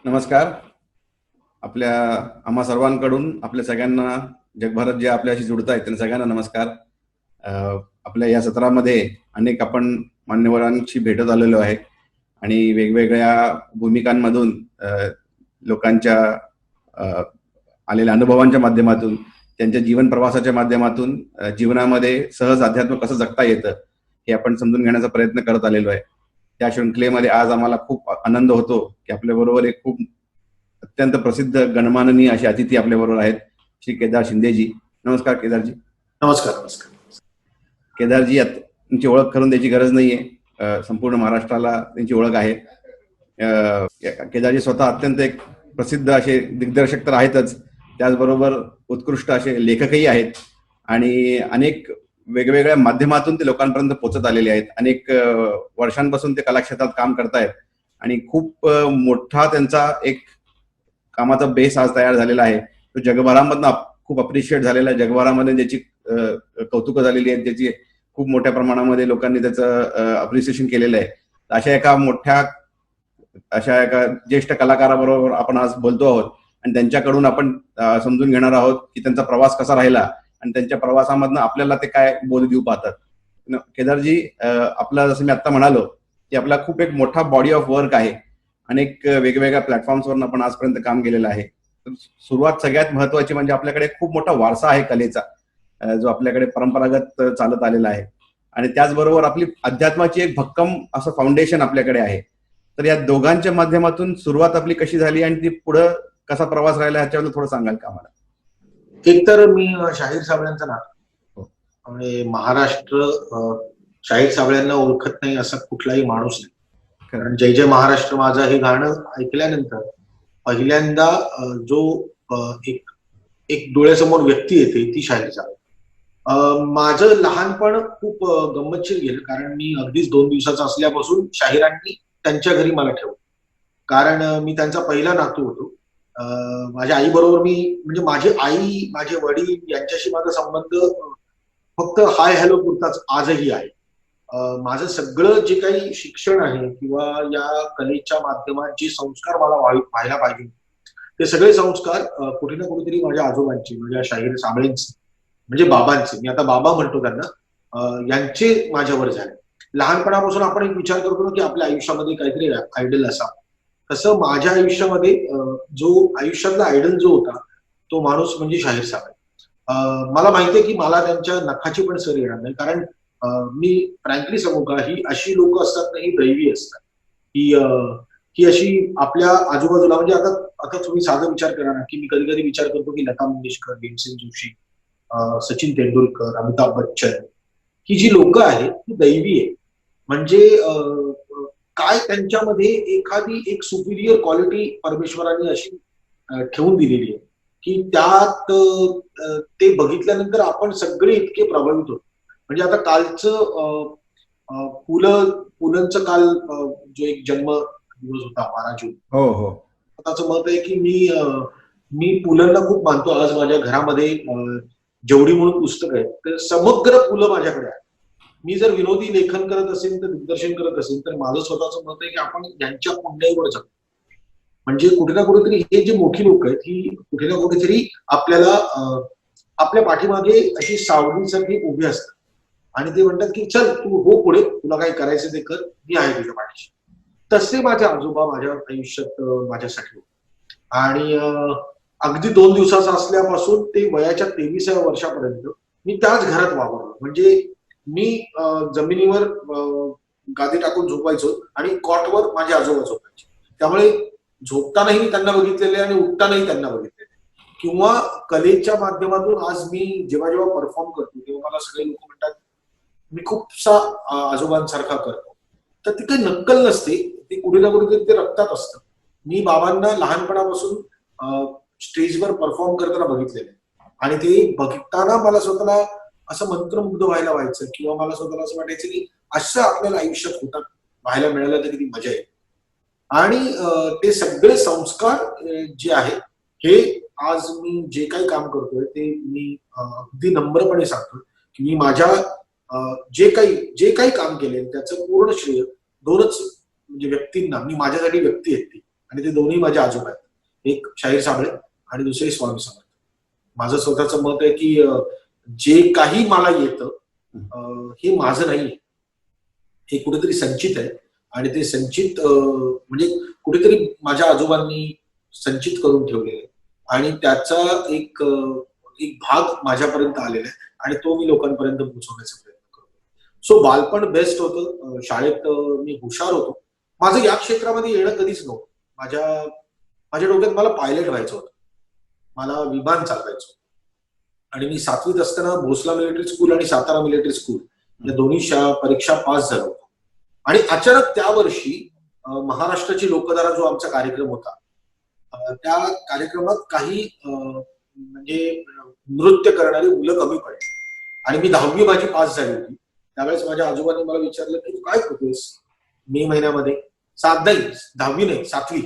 नमस्कार. आपल्या आम्हा सर्वांकडून आपल्या सगळ्यांना जगभरात जे आपल्याशी जुडत आहेत त्यांना सगळ्यांना नमस्कार. अ, आपल्या या सत्रामध्ये अनेक आपण मान्यवरांशी भेटत आलेलो आहे आणि वेगवेगळ्या भूमिकांमधून लोकांच्या अ, आलेल्या अनुभवांच्या माध्यमातून, त्यांच्या जीवन प्रवासाच्या माध्यमातून जीवनामध्ये सहज अध्यात्म कसं जगता येतं हे आपण समजून घेण्याचा प्रयत्न करत आलेलो आहे. त्या शृंखलेमध्ये आज आम्हाला खूप आनंद होतो की आपल्याबरोबर एक खूप अत्यंत प्रसिद्ध गणमाननीय असे अतिथी आपल्याबरोबर आहेत, श्री केदार शिंदेजी. नमस्कार केदारजी. नमस्कार. नमस्कार केदारजी, त्यांची ओळख करून द्यायची गरज नाहीये, संपूर्ण महाराष्ट्राला त्यांची ओळख आहे. केदारजी स्वतः अत्यंत एक प्रसिद्ध असे दिग्दर्शक तर आहेतच, त्याचबरोबर उत्कृष्ट असे लेखकही आहेत आणि अनेक वेगवेगळ्या माध्यमातून ते लोकांपर्यंत पोहोचत आलेले आहेत. अनेक वर्षांपासून ते कलाक्षेत्रात काम करतायत आणि खूप मोठा त्यांचा एक कामाचा बेस आज तयार झालेला आहे. तो जगभरामधनं खूप अप्रिशिएट झालेला आहे. जगभरामध्ये ज्याची कौतुकं झालेली आहेत, ज्याची खूप मोठ्या प्रमाणामध्ये लोकांनी त्याचं अप्रिसिएशन केलेलं आहे. अशा एका ज्येष्ठ कलाकाराबरोबर आपण आज बोलतो आहोत आणि त्यांच्याकडून आपण समजून घेणार आहोत की त्यांचा प्रवास कसा राहिला आणि त्यांच्या प्रवासामधनं आपल्याला ते काय बोध देऊ पाहतात. केदारजी, आपला जसं मी आता म्हणालो की आपला खूप एक मोठा बॉडी ऑफ वर्क आहे. अनेक वेगवेगळ्या प्लॅटफॉर्म्सवर आपण आजपर्यंत काम केलेलं आहे. सुरुवात सगळ्यात महत्वाची म्हणजे आपल्याकडे खूप मोठा वारसा आहे कलेचा, जो आपल्याकडे परंपरागत चालत आलेला आहे आणि त्याचबरोबर आपली अध्यात्माची एक भक्कम असं फाउंडेशन आपल्याकडे आहे. तर या दोघांच्या माध्यमातून सुरुवात आपली कशी झाली आणि ती पुढं कसा प्रवास राहिला ह्याच्यावर थोडं सांगाल का आम्हाला? एक तर मी शाहीर साबळ्यांचा नातू आणि महाराष्ट्र शाहीर साबळ्यांना ओळखत नाही असा कुठलाही माणूस नाही. कारण जय जय महाराष्ट्र माझा हे गाणं ऐकल्यानंतर पहिल्यांदा जो एक एक डोळ्यासमोर व्यक्ती येते ती शाहीर साबळे. माझं लहानपण खूप गंमतशीर गेलं, कारण मी अगदीच 2 दिवसाचा असल्यापासून शाहिरांनी त्यांच्या घरी मला ठेवलं, कारण मी त्यांचा पहिला नातू होतो. माझ्या आई बरोबर मी, म्हणजे माझी आई, माझे वडील यांच्याशी माझा संबंध फक्त हाय हॅलो पुरताच आजही आहे. माझं सगळं जे काही शिक्षण आहे किंवा या कलेच्या माध्यमात जे संस्कार मला व्हायला पाहिजे ते सगळे संस्कार कुठे ना कुठेतरी माझ्या आजोबांचे, माझ्या शाहीर साबळेंचे, म्हणजे बाबांचे, मी आता बाबा म्हणतो त्यांना, यांचे माझ्यावर झाले. लहानपणापासून आपण एक विचार करतो ना की आपल्या आयुष्यामध्ये काहीतरी आयडल असावं. तसं माझ्या आयुष्यामध्ये जो आयुष्यातला आयडल जो होता तो माणूस म्हणजे शाहीर साबळे. मला माहितीये की मला त्यांच्या नखाची पण सर येणार नाही, कारण मी फ्रँकली सांगू का, ही अशी लोक असतात ना, ही दैवी असतात, ही अशी आपल्या आजूबाजूला, म्हणजे आता आता तुम्ही साधा विचार करा ना, की मी कधी कधी विचार करतो की लता मंगेशकर, भीमसेन जोशी, सचिन तेंडुलकर, अमिताभ बच्चन, ही जी लोक आहेत ती दैवी आहे. म्हणजे काय त्यांच्यामध्ये एखादी एक सुपिरियर क्वालिटी परमेश्वराने अशी ठेवून दिलेली आहे की त्यात ते बघितल्यानंतर आपण सगळे इतके प्रभावित होतो. म्हणजे आता कालचं पुलंचं काल जो एक जन्म दिवस होता 12 जून, हो हो, स्वतःचं मत आहे की मी पुलंना खूप मानतो. आज माझ्या घरामध्ये जेवढी म्हणून पुस्तकं आहेत तर समग्र पुलं माझ्याकडे आहे. मी जर विनोदी लेखन करत असेल तर दिग्दर्शन करत असेल तर माझं स्वतःचं मत आहे की आपण यांच्या पुण्याईवर जातो. म्हणजे कुठे ना कुठेतरी हे जे मोठी लोक आहेत ही कुठे ना कुठेतरी आपल्याला आपल्या पाठीमागे अशी सावलीसारखी उभी असतात आणि ते म्हणतात की चल तू हो पुढे, तुला काय करायचं ते कर, मी आहे तुझ्या पाठीशी. तसे माझे आजोबा माझ्या आयुष्यात माझ्यासाठी होते. आणि अगदी 2 दिवसाचा असल्यापासून ते वयाच्या 23व्या वर्षापर्यंत मी त्याच घरात वावरलो. म्हणजे मी जमिनीवर गादी टाकून झोपायचो आणि कॉटवर माझे आजोबा झोपायचे. त्यामुळे झोपतानाही मी त्यांना बघितलेले आणि उठतानाही त्यांना बघितलेले. किंवा कलेच्या माध्यमातून आज मी जेव्हा जेव्हा परफॉर्म करतो तेव्हा मला सगळे लोक म्हणतात मी खूपसा आजोबांसारखा करतो. तर ती काही नक्कल नसते, ती कुठे ना कुठेतरी ते रक्तात असतं. मी बाबांना लहानपणापासून स्टेजवर परफॉर्म करताना बघितलेलं आणि ते बघताना मला स्वतःला असं मंत्रमुग्ध व्हायचं किंवा मला स्वतःला असं वाटायचं की असं आपल्याला आयुष्यात होतात व्हायला मिळालं तर किती मजा येईल. आणि ते सगळे संस्कार जे आहेत हे आज मी जे काही काम करतोय ते मी अगदी नम्रपणे सांगतो की मी माझ्या जे काही काम केले त्याचं पूर्ण श्रेय 2च म्हणजे व्यक्तींना, मी माझ्यासाठी व्यक्ती आहेत ती, आणि ते दोन्ही माझे आजोबा आहेत. एक शाहीर साबळे आणि दुसरे स्वामी समर्थ. माझं स्वतःचं मत आहे की जे काही मला येतं हे माझं नाही, हे कुठेतरी संचित आहे. आणि ते संचित म्हणजे कुठेतरी माझ्या आजोबांनी संचित करून ठेवलेलं आहे आणि त्याचा एक भाग माझ्यापर्यंत आलेला आहे आणि तो मी लोकांपर्यंत पोहोचवण्याचा प्रयत्न करतो. सो बालपण बेस्ट होतं. शाळेत मी हुशार होतो. माझं या क्षेत्रामध्ये येणं कधीच नव्हतं. माझ्या डोक्यात मला पायलट व्हायचं होतं, मला विमान चालवायचं होतं. आणि मी 7वीत असताना भोसला मिलिटरी स्कूल आणि सातारा मिलिटरी स्कूल या दोन्ही परीक्षा पास झालो होतो. आणि अचानक त्या वर्षी महाराष्ट्राची लोकधारा जो आमचा कार्यक्रम होता, त्या कार्यक्रमात काही म्हणजे नृत्य करणारी मुलं कमी पडली आणि मी 10वी माझी पास झाली होती. त्यावेळेस माझ्या आजोबांनी मला विचारलं की तू काय करतोयस मे महिन्यामध्ये. 10वी नाही 7वी.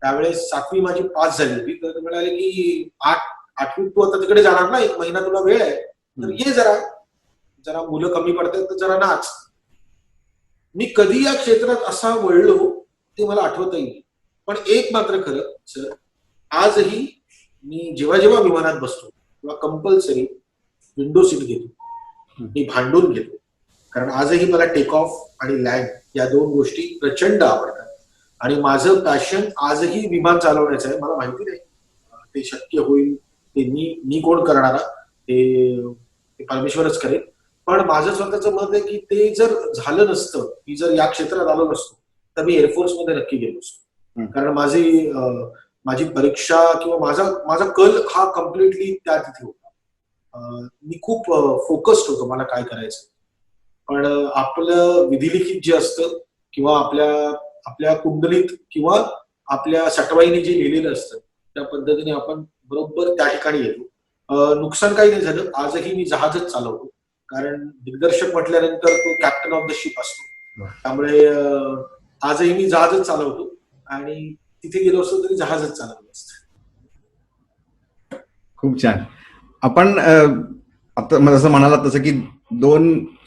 त्यावेळेस 7वी माझी पास झाली होती. तर म्हणाले की 8वी तू आता तिकडे जाणार ना, 1 महिना तुला वेळ आहे, तर ये जरा मुलं कमी पडतात तर जरा नाच. मी कधी या क्षेत्रात असा वळलो ते मला आठवतही नाही. पण एक मात्र खरं सर, आजही मी जेव्हा जेव्हा विमानात बसतो तेव्हा कंपल्सरी विंडो सीट घेतो, मी भांडून घेतो. कारण आजही मला टेक ऑफ आणि लँड या 2 गोष्टी प्रचंड आवडतात. आणि माझं पॅशन आजही विमान चालवण्याचं आहे. मला माहिती नाही ते शक्य होईल ते मी कोण करणारा, ते परमेश्वरच करेल. पण माझं स्वतःचं मत आहे की ते जर झालं नसतं, मी जर या क्षेत्रात आलो नसतो तर मी एअरफोर्स मध्ये नक्की गेलो असतो. कारण माझी परीक्षा किंवा माझा कल हा कम्प्लिटली त्या तिथे होता. मी खूप फोकस्ड होतो मला काय करायचं. पण आपलं विधिलिखित जे असतं किंवा आपल्या कुंडलीत किंवा आपल्या सटवाईने जे लिहिलेलं असतं त्या पद्धतीने आपण बरोबर त्या ठिकाणी येतो. नुकसान काही नाही झालं. आजही मी जहाजच चालवतो, कारण दिग्दर्शक म्हटल्यानंतर तो कॅप्टन ऑफ द शिप असतो. त्यामुळे आजही मी जहाजच चालवतो आणि तिथे गेलो असतो तरी जहाजच चालवलं असतं. खूप छान. आपण आता जसं म्हणाला तसं की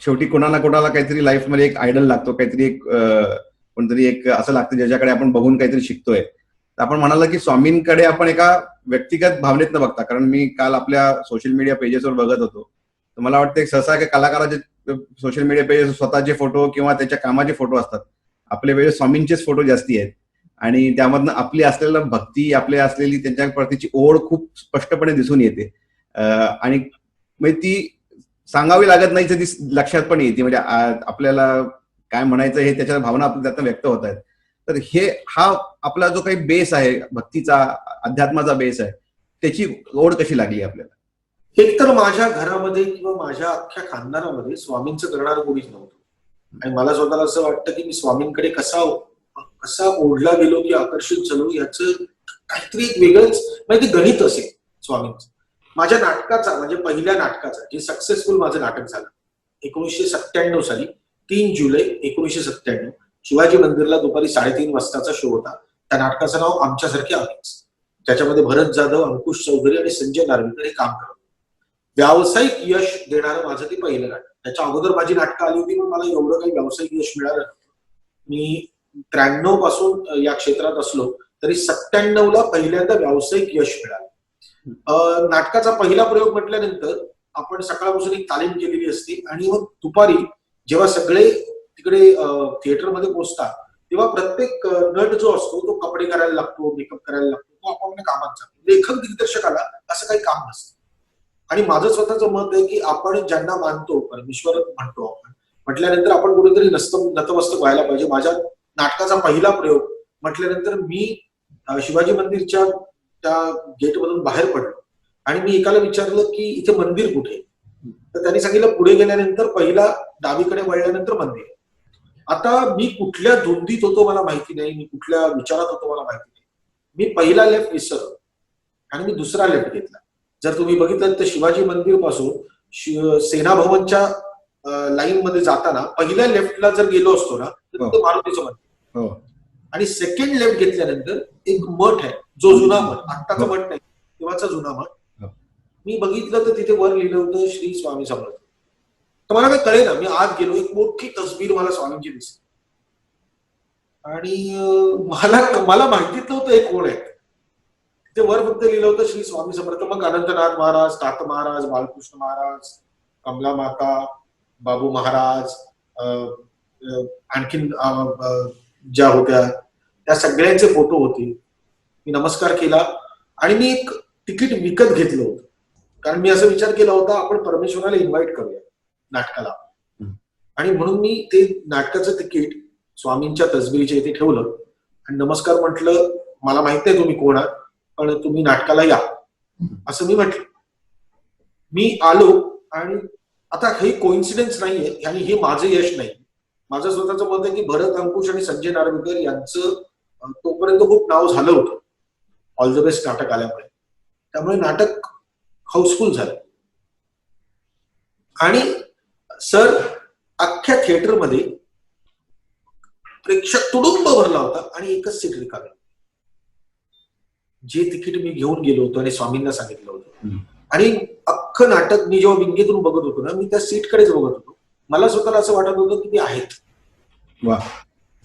शेवटी कोणाला काहीतरी लाईफमध्ये एक आयडल लागतो, काहीतरी एक कोणतरी एक असं लागतं ज्याच्याकडे आपण बघून काहीतरी शिकतोय. तर आपण म्हणाला की स्वामींकडे आपण एका व्यक्तिगत भावनेतनं बघता. कारण मी काल आपल्या सोशल मीडिया पेजेसवर बघत होतो, तर मला वाटतं सहसा कलाकाराचे सोशल मीडिया पेजेस स्वतःचे फोटो किंवा त्याच्या कामाचे फोटो असतात. आपल्या वेळेस स्वामींचेच फोटो जास्ती आहेत आणि त्यामधनं आपली असलेलं भक्ती, आपली असलेली त्यांच्या प्रतीची ओढ खूप स्पष्टपणे दिसून येते. आणि म्हणजे ती सांगावी लागत नाही, तर ती लक्षात पण येते. म्हणजे आपल्याला काय म्हणायचं हे त्याच्या भावना त्यातनं व्यक्त होत आहेत. तर हा आपला जो काही बेस आहे भक्तीचा, अध्यात्माचा बेस आहे, त्याची ओढ कशी लागली आपल्याला? एक तर माझ्या घरामध्ये किंवा माझ्या अख्ख्या खानदानामध्ये स्वामींचं करणारं कोणीच नव्हतं. आणि मला स्वतःला असं वाटतं की मी स्वामींकडे कसा ओढला गेलो की आकर्षित झालो, याचं काहीतरी एक वेगळंच म्हणजे ते गणित असेल स्वामींचं. माझ्या नाटकाचा म्हणजे पहिल्या नाटकाचा जे सक्सेसफुल माझं नाटक झालं 1997 साली 3 जुलै 1997 शिवाजी मंदिरला दुपारी 3:30 वाजताचा शो होता. त्या नाटकाचं नाव आमच्यासारखे आम्हीच. त्याच्यामध्ये भरत जाधव, अंकुश चौधरी आणि संजय नार्वेकर हे काम करत. व्यावसायिक यश देणारं माझं ते पहिलं नाटक. त्याच्या अगोदर माझी नाटकं आली होती, पण मला एवढं काही व्यावसायिक यश मिळालं. मी 93 पासून या क्षेत्रात असलो तरी 97ला पहिल्यांदा व्यावसायिक यश मिळालं. नाटकाचा पहिला प्रयोग म्हटल्यानंतर आपण सकाळपासून एक तालीम केलेली असते आणि मग दुपारी जेव्हा सगळे तिकडे थिएटरमध्ये पोहोचतात तेव्हा प्रत्येक नट जो असतो तो कपडे करायला लागतो, मेकअप करायला लागतो, तो आपापल्या कामात जातो. लेखक दिग्दर्शकाला असं काही काम नसतं. आणि माझं स्वतःचं मत आहे की आपण ज्यांना मानतो, परमेश्वर म्हणतो आपण, म्हटल्यानंतर आपण कुठेतरी नतमस्तक व्हायला पाहिजे. माझ्या नाटकाचा पहिला प्रयोग म्हटल्यानंतर मी शिवाजी मंदिरच्या त्या गेटमधून बाहेर पडलो आणि मी एकाला विचारलं की इथे मंदिर कुठे. तर त्यांनी सांगितलं पुढे गेल्यानंतर पहिला डावीकडे वळल्यानंतर मंदिर. आता मी कुठल्या धुंदीत होतो मला माहिती नाही, मी कुठल्या विचारात होतो मला माहिती नाही. मी पहिला लेफ्ट विसरलो आणि मी दुसरा लेफ्ट घेतला. जर तुम्ही बघितलं तर शिवाजी मंदिर पासून सेना भवनच्या लाईन मध्ये जाताना पहिल्या लेफ्टला जर गेलो असतो ना तर तिथे मारुतीचं मंदिर. आणि सेकंड लेफ्ट घेतल्यानंतर एक मठ आहे, जो जुना मठ, आत्ताचा मठ नाही, तेव्हाचा जुना मठ. मी बघितलं तर तिथे वर लिहिलं होतं श्री स्वामी समर्थ. तर मला काय कळेना, मी आत गेलो, एक मोठी तसबीर मला स्वामींची दिसली. आणि मला मला माहितीच नव्हतं हे कोण आहे. ते वर फक्त लिहिलं होतं श्री स्वामी समर्थ. मग अनंतनाथ महाराज, तात महाराज, बालकृष्ण महाराज, कमला माता, बाबू महाराज, आणखीन ज्या होत्या त्या सगळ्यांचे फोटो होते. मी नमस्कार केला आणि मी एक तिकीट विकत घेतलं होतं, कारण मी असा विचार केला होता आपण परमेश्वराला इन्व्हाइट करूया नाटकाला. आणि म्हणून मी ते नाटकाचं तिकीट स्वामींच्या तसबिरीच्या इथे ठेवलं आणि नमस्कार म्हटलं, मला माहित नाही तुम्ही कोण आहात, पण तुम्ही नाटकाला या असं मी म्हटलं. मी आलो आणि आता हे कोइन्सिडन्स नाहीये आणि हे माझं यश नाही. माझं स्वतःचं मत आहे की भरत अंकुश आणि संजय नार्वेकर यांचं तोपर्यंत खूप नाव झालं होतं ऑल द बेस्ट नाटक आल्यामुळे. त्यामुळे नाटक हाऊसफुल झालं आणि सर अख्ख्या थिएटरमध्ये प्रेक्षक तुडुंब भरला होता आणि एकच सीट रिकामी. जे तिकीट मी घेऊन गेलो होतो आणि स्वामींना सांगितलं होतं आणि अख्खं नाटक मी जेव्हा विंगेतून बघत होतो ना, मी त्या सीटकडेच बघत होतो. मला स्वतःला असं वाटत होतं की ते आहेत.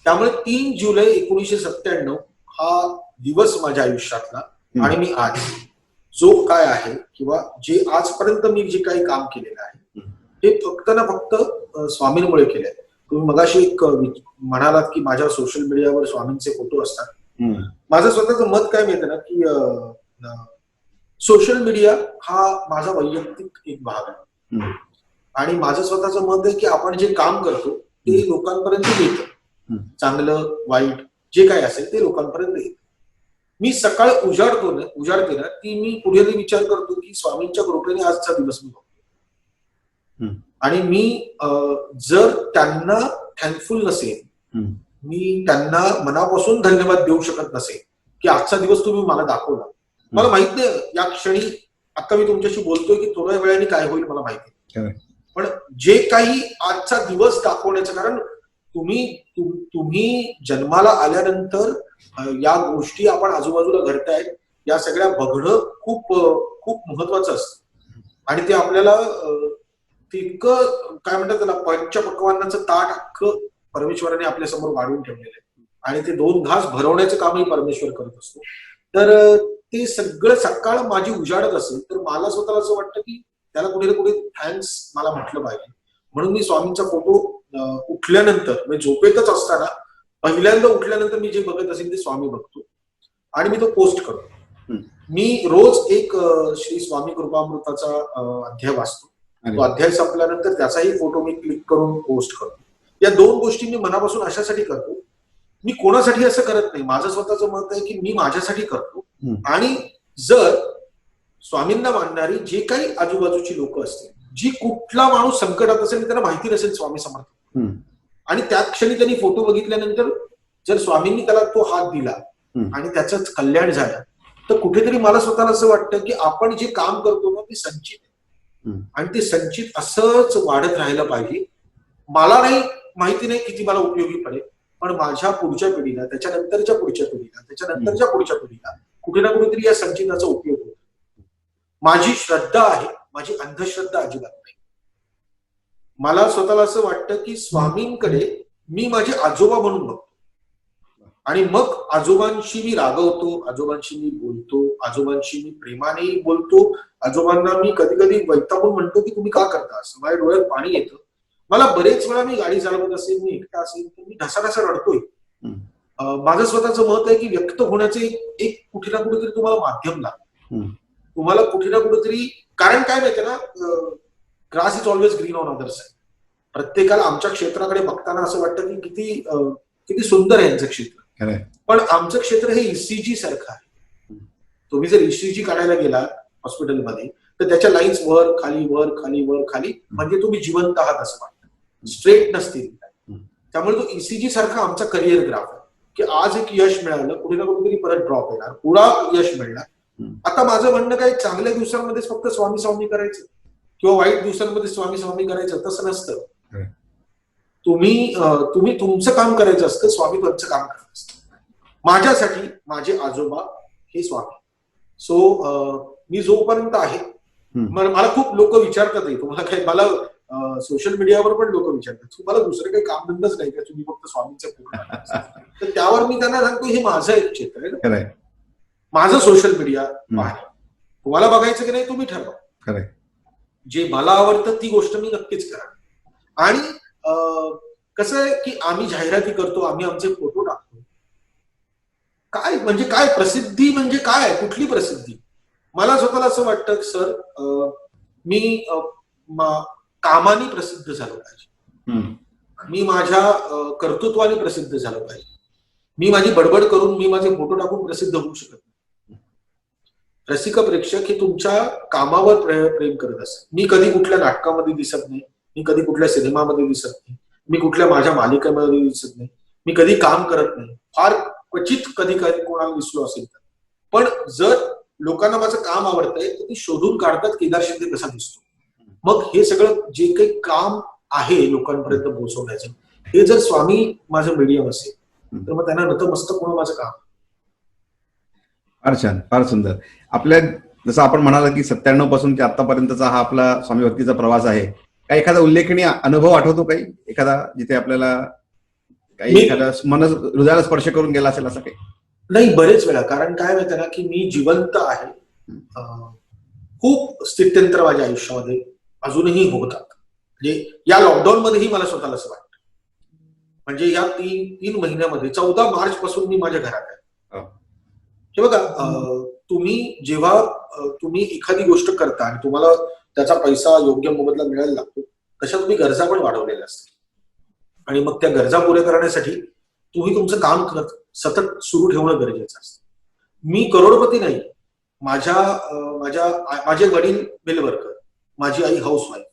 त्यामुळे 3 जुलै 1997 हा दिवस माझ्या आयुष्यातला आणि मी आज जो काय आहे किंवा जे आजपर्यंत मी जे काही काम केलेलं आहे ते फक्त ना फक्त स्वामींमुळे केलंय. तुम्ही मगाशी एक म्हणालात की माझ्या सोशल मीडियावर स्वामींचे फोटो असतात. माझं स्वतःचं मत काय माहिती ना की सोशल मीडिया हा माझा वैयक्तिक एक भाग आहे आणि माझं स्वतःचं मत आहे की आपण जे काम करतो ते लोकांपर्यंत येतं. चांगलं वाईट जे काय असेल ते लोकांपर्यंत येतं. मी सकाळ उजाडते ना ती मी पुढे विचार करतो की स्वामींच्या कृपेने आजचा दिवस मी बघतो आणि मी जर त्यांना थँकफुल नसेल, मी त्यांना मनापासून धन्यवाद देऊ शकत नसेल की आजचा दिवस तुम्ही मला दाखवला. मला माहित नाही या क्षणी आता मी तुमच्याशी बोलतोय की थोड्या वेळाने काय होईल मला माहिती, पण जे काही आजचा दिवस दाखवण्याचं कारण तुम्ही जन्माला आल्यानंतर या गोष्टी आपण आजूबाजूला घडतायत या सगळ्या बघणं खूप खूप महत्वाचं असतं आणि ते आपल्याला तितकं काय म्हणतात त्याला पंचपक्वान्नाचं ताट अख्खं परमेश्वराने आपल्या समोर वाढवून ठेवलेलं आहे आणि ते 2 घास भरवण्याचं कामही परमेश्वर करत असतो. तर ते सगळं सकाळ माझी उजाडत असेल तर मला स्वतःला असं वाटतं की त्याला कुठे ना कुठे थँक्स मला म्हटलं पाहिजे. म्हणून मी स्वामींचा फोटो उठल्यानंतर म्हणजे झोपेतच असताना पहिल्यांदा उठल्यानंतर मी जे बघत असेल ते स्वामी बघतो आणि मी तो पोस्ट करतो. मी रोज एक श्री स्वामी कृपामृताचा अध्याय वाचतो. तो अध्याय संपल्यानंतर त्याचाही फोटो मी क्लिक करून पोस्ट करतो. या 2 गोष्टी मी मनापासून अशासाठी करतो, मी कोणासाठी असं करत नाही. माझं स्वतःचं मत आहे की मी माझ्यासाठी करतो आणि जर स्वामींना मानणारी जे काही आजूबाजूची लोक असतील, जी कुठला माणूस संकटात असेल त्यांना माहिती नसेल स्वामी समर्थ आणि त्या क्षणी त्यांनी फोटो बघितल्यानंतर जर स्वामींनी त्याला तो हात दिला आणि त्याचं कल्याण झालं तर कुठेतरी मला स्वतःला असं वाटतं की आपण जे काम करतो ना ते संचित आहे आणि ते संचित असंच वाढत राहायला पाहिजे. मला नाही माहिती नाही किती मला उपयोगी पडेल, पण माझ्या पुढच्या पिढीला, त्याच्यानंतरच्या पुढच्या पिढीला, त्याच्यानंतरच्या पुढच्या पिढीला कुठे ना कुठेतरी या संचिताचा उपयोग होतो. माझी श्रद्धा आहे, माझी अंधश्रद्धा अजिबात नाही. मला स्वतःला असं वाटतं की स्वामींकडे मी माझे आजोबा म्हणून बघतो आणि मग आजोबांशी मी रागवतो, आजोबांशी मी बोलतो, आजोबांशी मी प्रेमाने बोलतो, आजोबांना मी कधी कधी वैतागून म्हणतो की तुम्ही का करता असं. माझ्या डोळ्यात पाणी येतं. मला बरेच वेळा मी गाडी चालवत असेल, मी एकटा असेल तर मी ढसाढसा रडतोय. माझं स्वतःचं मत आहे की व्यक्त होण्याचे एक कुठे ना कुठेतरी तुम्हाला माध्यम लागतं. तुम्हाला कुठे ना कुठेतरी, कारण काय माहितीये ना, grass is always green on other side. प्रत्येकाला आमच्या क्षेत्राकडे बघताना असं वाटतं की किती सुंदर आहे यांचं क्षेत्र, पण आमचं क्षेत्र हे ईसीजी सारखं आहे. तुम्ही जर ईसीजी काढायला गेला हॉस्पिटलमध्ये तर त्याच्या लाईन्स वर खाली वर खाली वर खाली, म्हणजे तुम्ही जिवंत आहात असं वाटतं, स्ट्रेट नसतील. त्यामुळे तो ईसीजी सारखा आमचा करिअर ग्राफ आहे की आज एक यश मिळालं, कुठे ना कुठेतरी परत ड्रॉप येणार, पुढा यश मिळणार. आता माझं म्हणणं काय, चांगल्या दिवसांमध्येच फक्त स्वामी स्वामी करायचं किंवा वाईट दिवसांमध्ये स्वामी स्वामी करायचं तसं नसतं. तुम्ही तुमचं काम करायचं असतं, स्वामी तुमचं काम करत असतं. माझ्यासाठी माझे आजोबा हे स्वामी. सो मी जोपर्यंत आहे, मला खूप लोक विचारतात तुम्हाला काय, मला सोशल मीडियावर पण लोक विचारतात तुम्हाला दुसरं काही कामधंदाच नाही का, तुम्ही फक्त स्वामींचं फोटो टाकता? तर त्यावर मी त्यांना सांगतो हे माझं एक क्षेत्र आहे, खरंय माझं सोशल मीडिया आहे, तुम्हाला बघायचं की नाही तुम्ही ठरवा. खरंय. जे मला आवडतं ती गोष्ट मी नक्कीच करा. आणि कसं आहे की आम्ही जाहिराती करतो, आम्ही आमचे फोटो टाकतो, काय म्हणजे काय प्रसिद्धी म्हणजे काय आहे, कुठली प्रसिद्धी? मला स्वतःला असं वाटतं सर, मी कामाने प्रसिद्ध झालो पाहिजे, मी माझ्या कर्तृत्वाने प्रसिद्ध झालो पाहिजे. मी माझी बडबड करून, मी माझे फोटो टाकून प्रसिद्ध होऊ शकत नाही. रसिक प्रेक्षक हे तुमच्या कामावर प्रेम करत असतात. मी कधी कुठल्या नाटकामध्ये दिसत नाही, मी कधी कुठल्या सिनेमामध्ये दिसत नाही, मी कुठल्या माझ्या मालिकेमध्ये दिसत नाही, मी कधी काम करत नाही, फार क्वचित कधी कधी कोणाला दिसलो असेल तर. पण जर लोकांना माझं काम आवडतंय तर ती शोधून काढतात केदार शिंदे कसा दिसतो. मग हे सगळं जे काही काम आहे लोकांपर्यंत पोहोचवण्याचं, हे जर स्वामी माझं मीडियम असेल तर मग त्यांना नतमस्तक होणं माझं काम. फार छान, फार सुंदर. आपल्या जसं आपण म्हणाला की 97 पासून ते आतापर्यंतचा हा आपला स्वामी भक्तीचा प्रवास आहे. काही एखादा उल्लेखनीय अनुभव आठवतो काही, एखादा जिथे आपल्याला काही एखादा हृदयाला स्पर्श करून गेला असेल असं काही? नाही, बरेच वेळा. कारण काय माहिती ना की मी जिवंत आहे. खूप स्थित्यंतर माझ्या आयुष्यामध्ये अजूनही होतात. म्हणजे या लॉकडाऊन मध्येही मला स्वतःला असं वाटतं. म्हणजे या 3 महिन्यामध्ये 14 मार्च पासून मी माझ्या घरात आहे. हे बघा, तुम्ही जेव्हा तुम्ही एखादी गोष्ट करता आणि तुम्हाला त्याचा पैसा योग्य मोबदला मिळायला लागतो, तशा तुम्ही गरजा पण वाढवलेल्या असतात. आणि मग त्या गरजा पुऱ्या करण्यासाठी तुम्ही तुमचं काम सतत सुरू ठेवणं गरजेचं असतं. मी करोडपती नाही. माझे वडील मिल वर्कर, माझी आई हाऊसवाईफ.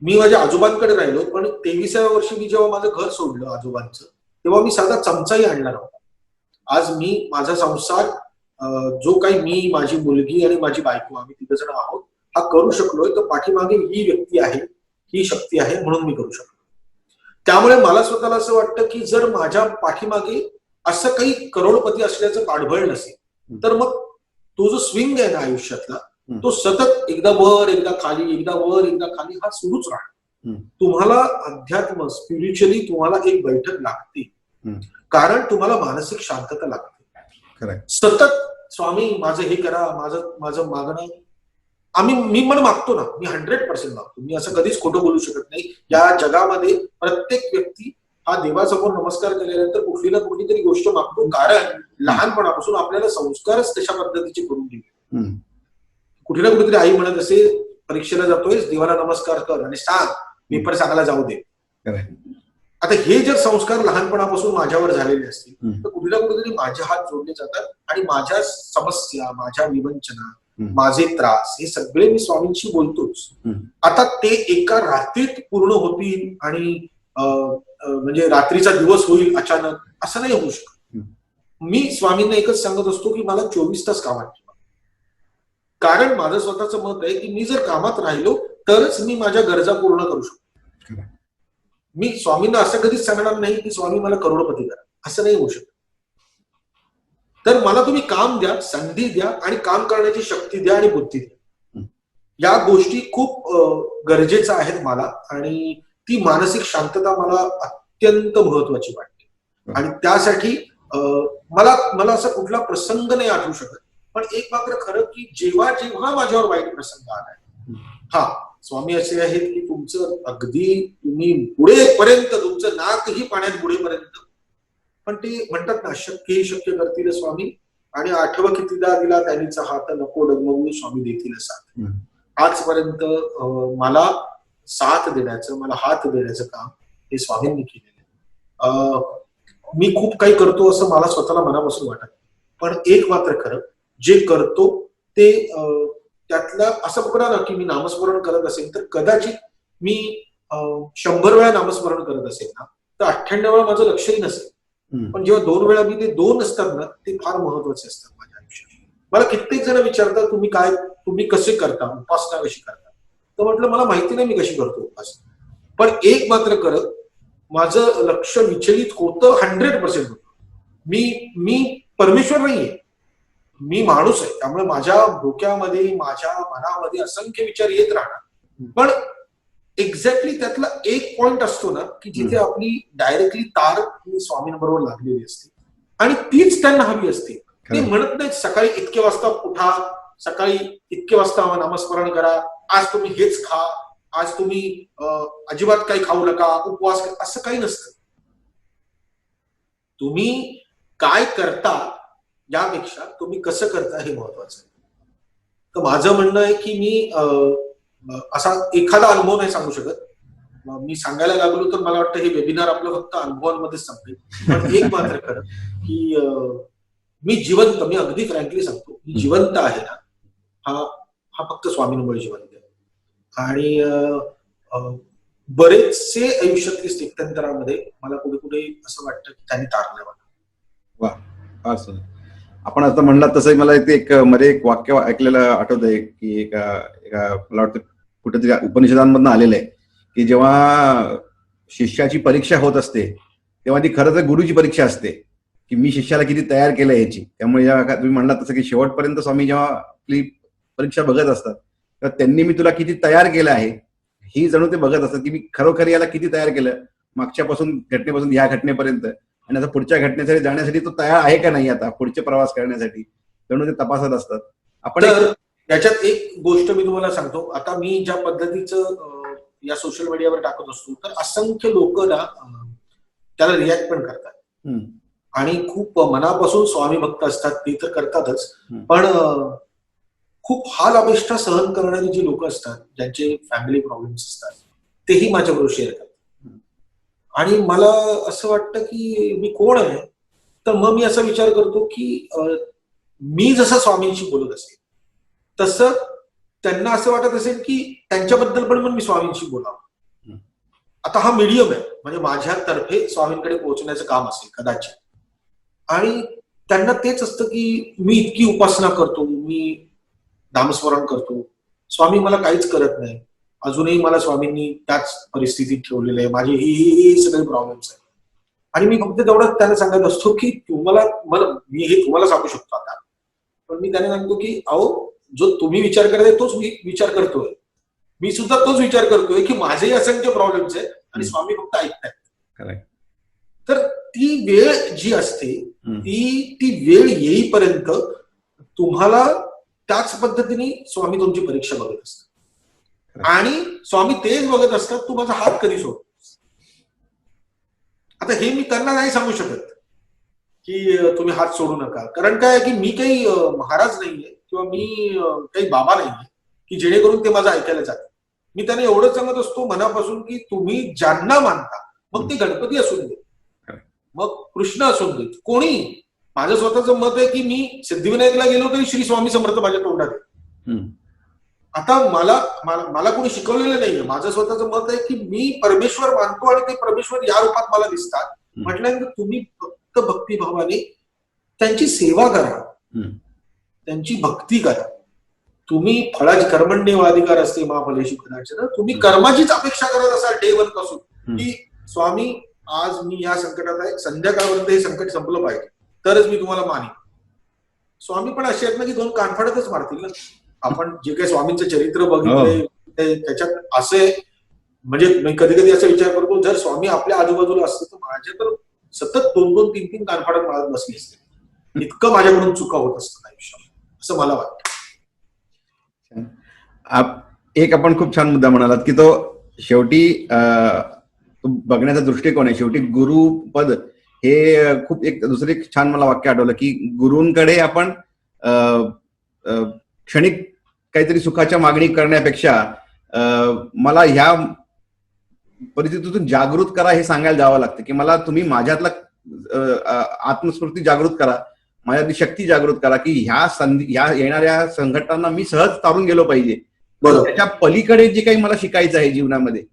मी माझ्या आजोबांकडे राहिलो, पण 23व्या वर्षी मी जेव्हा माझं घर सोडलं आजोबांचं, तेव्हा मी साधा चमचाही आणला नव्हता. आज मी माझा संसार, जो काही मी, माझी मुलगी आणि माझी बायको, आम्ही 3 जण आहोत, हा करू शकलोय तर पाठीमागे ही व्यक्ती आहे, ही शक्ती आहे, म्हणून मी करू शकलो. त्यामुळे मला स्वतःला असं वाटतं की जर माझ्या पाठीमागे असं काही करोडपती असल्याचं पाठबळ नसेल तर मग तो जो स्विंग आहे ना आयुष्यातला, तो सतत एकदा वर एकदा खाली, एकदा वर एकदा खाली हा सुरूच राहणार. तुम्हाला अध्यात्म, स्पिरिच्युअली तुम्हाला एक बैठक लागते, कारण तुम्हाला मानसिक शांतता लागते. सतत स्वामी माझं हे करा, माझं मागणं मी पण मागतो ना, मी 100% मागतो. मी असं कधीच खोटं बोलू शकत नाही. या जगामध्ये प्रत्येक व्यक्ती हा देवासमोर नमस्कार केल्यानंतर कुठली ना कुठली तरी गोष्ट मागतो, कारण लहानपणापासून आपल्याला संस्कारच तशा पद्धतीचे करून दिले. कुठे ना कुठेतरी आई म्हणत असे, परीक्षेला जातोय, देवाला नमस्कार कर आणि सांग पेपर चांगला जाऊ दे. आता हे जर संस्कार लहानपणापासून माझ्यावर झालेले असतील तर कुठे ना कुठेतरी माझे हात जोडले जातात आणि माझ्या समस्या, माझ्या विवंचना, माझे त्रास हे सगळे मी स्वामींशी बोलतोच. आता ते एका रात्रीत पूर्ण होतील आणि म्हणजे रात्रीचा दिवस होईल अचानक, असं नाही होऊ शकत. मी स्वामींना एकच सांगत असतो की मला 24 तास कामात ठेवा. कारण माझं स्वतःचं मत आहे की मी जर कामात राहिलो तरच मी माझ्या गरजा पूर्ण करू शकतो. मी स्वामींना असं कधीच सांगणार नाही की स्वामी मला करोडपती करा, असं नाही होऊ शकत. तर मला तुम्ही काम द्या, संधी द्या आणि काम करण्याची शक्ती द्या आणि बुद्धी द्या. या गोष्टी खूप गरजेच्या आहेत मला, आणि ती मानसिक शांतता मला अत्यंत महत्वाची वाटते. आणि त्यासाठी मला असा कुठला प्रसंग नाही आठवू शकत, पण एक मात्र खरं की जेव्हा जेव्हा माझ्यावर वाईट प्रसंग आलाय, हा स्वामी असे आहेत की तुमचं अगदी तुम्ही पुढेपर्यंत, तुमचं नाकही पाण्यात पुढेपर्यंत, पण ते म्हणतात ना, शक्य शक्य करतील स्वामी, आणि आठवं कितीदा दिला त्यांनीचा हात, नको डगमगू स्वामी देतील साथ. आजपर्यंत मला साथ देण्याचं, मला हात देण्याचं काम हे स्वामींनी केलेलं. मी खूप काही करतो असं मला स्वतःला मनापासून वाटत, पण एक मात्र खरं, जे करतो ते त्यातलं असं बघा ना की मी नामस्मरण करत असेल तर कदाचित मी 100 वेळा नामस्मरण करत असेल ना तर 98 वेळा माझं लक्षही नसेल. पण जेव्हा 2 वेळा मी ते 2 असतात ना, ते फार महत्वाचे असतात माझ्या आयुष्यात. मला कित्येक जण विचारतात तुम्ही कसे करता, उपासना कशी करता? तर म्हटलं मला माहिती नाही मी कशी करतो उपासना, पण एक मात्र करत माझं लक्ष विचलित होतं 100% होतं. मी परमेश्वर नाहीये, मी माणूस आहे. त्यामुळे माझ्या डोक्यामध्ये, माझ्या मनामध्ये असंख्य विचार येत राहणार, पण एक्झॅक्टली त्यातला एक पॉइंट असतो ना की जिथे आपली डायरेक्टली तार ही स्वामींबरोबर लागलेली असते आणि तीच त्यांना हवी असते. ते म्हणत नाही सकाळी इतके वाजता उठा, सकाळी इतके वाजता नामस्मरण करा, आज तुम्ही हेच खा, आज तुम्ही अजिबात काही खाऊ नका, उपवास करा, असं काही नसतं. तुम्ही काय करता यापेक्षा तुम्ही कसं करता हे महत्वाचं आहे. तर माझं म्हणणं आहे की मी असा एखादा अनुभव नाही सांगू शकत. मी सांगायला लागलो तर मला वाटतं हे वेबिनार आपलं फक्त अनुभवांमध्येच संपेल. पण एक मात्र खरं की मी जिवंत, मी अगदी फ्रँकली सांगतो, मी जिवंत आहे ना, हा फक्त स्वामींमुळे जिवंत आहे. आणि बरेचसे आयुष्यातली स्थित्यंतरामध्ये मला कुठे कुठे असं वाटतं की त्यांनी तारलं मला. वा, फार सुंदर. आपण आता म्हणलात तसं मला इथे एक मध्ये एक वाक्य ऐकलेलं आठवत आहे की एका मला वाटतं कुठेतरी उपनिषदांमधून आलेलं आहे की जेव्हा शिष्याची परीक्षा होत असते तेव्हा ती खरं तर गुरुची परीक्षा असते की मी शिष्याला किती तयार केलं याची. त्यामुळे जेव्हा तुम्ही म्हणलात तसं की शेवटपर्यंत स्वामी जेव्हा आपली परीक्षा बघत असतात तेव्हा त्यांनी मी तुला किती तयार केलं आहे ही जणू ते बघत असतात की मी खरोखर याला किती तयार केलं मागच्यापासून घटनेपासून ह्या घटनेपर्यंत, आणि आता पुढच्या घटनेसाठी जाण्यासाठी तो तयार आहे का नाही आता पुढचे प्रवास करण्यासाठी, जणू ते तपासत असतात. आपण त्याच्यात एक गोष्ट मी तुम्हाला सांगतो. आता मी ज्या पद्धतीचं या सोशल मीडियावर टाकत असतो तर असंख्य लोक ना त्याला रिॲक्ट पण करतात आणि खूप मनापासून स्वामी भक्त असतात ते तर करतातच, पण खूप हाल अपेष्टा सहन करणारी जी लोक असतात ज्यांचे फॅमिली प्रॉब्लेम्स असतात तेही माझ्याबरोबर शेअर करतात. आणि मला असं वाटतं की मी कोण आहे, तर मग मी असा विचार करतो की मी जसं स्वामींशी बोलत असेल तसं त्यांना असं वाटत असेल की त्यांच्याबद्दल पण मी स्वामींशी बोलावं. आता हा मीडियम आहे, म्हणजे माझ्यातर्फे स्वामींकडे पोहोचण्याचं काम असेल कदाचित. आणि त्यांना तेच असतं की मी इतकी उपासना करतो, मी नामस्मरण करतो, स्वामी मला काहीच करत नाही, अजूनही मला स्वामींनी त्याच परिस्थितीत ठेवलेलं आहे, माझे ही सगळे प्रॉब्लेम्स आहेत. आणि मी फक्त तेवढं त्यांना सांगत असतो की मी हे तुम्हाला सांगू शकतो आता, पण मी त्यांना सांगतो की अहो जो तुम्ही विचार करताय तोच मी विचार करतोय, मी सुद्धा तोच विचार करतोय की माझेही असंख्य प्रॉब्लेम्स आहेत आणि स्वामी फक्त ऐकतायत. तर ती वेळ जी असते ती वेळ येईपर्यंत तुम्हाला त्याच पद्धतीने स्वामी तुमची परीक्षा बघत असतात आणि स्वामी तेच बघत असतात तू माझा हात कधी सोड. आता हे मी त्यांना नाही सांगू शकत की तुम्ही हात सोडू नका, कारण काय की मी काही महाराज नाहीये किंवा मी काही बाबा नाहीये की जेणेकरून ते माझं ऐकायला जाते. मी त्यांना एवढं सांगत असतो मनापासून की तुम्ही ज्यांना मानता, मग ते गणपती असून दे, मग कृष्ण असून दे, कोणी. माझं स्वतःचं मत आहे की मी सिद्धिविनायकला गेलो तरी श्री स्वामी समर्थ माझ्या तोंडात आहे. आता मला कोणी शिकवलेलं नाहीये, माझं स्वतःचं मत आहे की मी परमेश्वर मानतो आणि ते परमेश्वर या रूपात मला दिसतात. म्हटल्यानंतर तुम्ही फक्त भक्तिभावाने त्यांची सेवा करा, त्यांची भक्ती करा. तुम्ही फळाची कर्मण्येव अधिकार असते महाफलेषु कदाचन, तुम्ही कर्माचीच अपेक्षा करत असाल डे वन पासून की स्वामी आज मी या संकटात आहे, संध्याकाळपर्यंत हे संकट संपलं पाहिजे तरच मी तुम्हाला मानेन. स्वामी पण असे आहेत ना की दोन कानफाडतच मारतील ना. आपण जे काही स्वामींचं चरित्र बघितलंय त्याच्यात असे, म्हणजे मी कधी कधी असा विचार करतो जर स्वामी आपल्या आजूबाजूला असतं तर माझे तर सतत 2-2, 3-3 कानफाडत मारत बसली असते. इतकं माझ्याकडून चुका होत असतात आयुष्यात, असं मला वाटतं. एक आपण खूप छान मुद्दा म्हणालात की तो शेवटी बघण्याचा दृष्टिकोन आहे. शेवटी गुरुपद हे खूप एक दुसरे छान मला वाक्य आठवलं की गुरूंकडे आपण क्षणिक काहीतरी सुखाच्या मागणी करण्यापेक्षा मला ह्या परिस्थितीतून जागृत करा हे सांगायला जावं लागतं की मला तुम्ही माझ्यातला आत्मस्फूर्ती जागृत करा, माझ्यातली शक्ती जागृत करा की ह्या येणाऱ्या संकटांना मी सहज तारून गेलो पाहिजे. त्याच्या पलीकडे जे काही मला शिकायचं आहे जीवनामध्ये,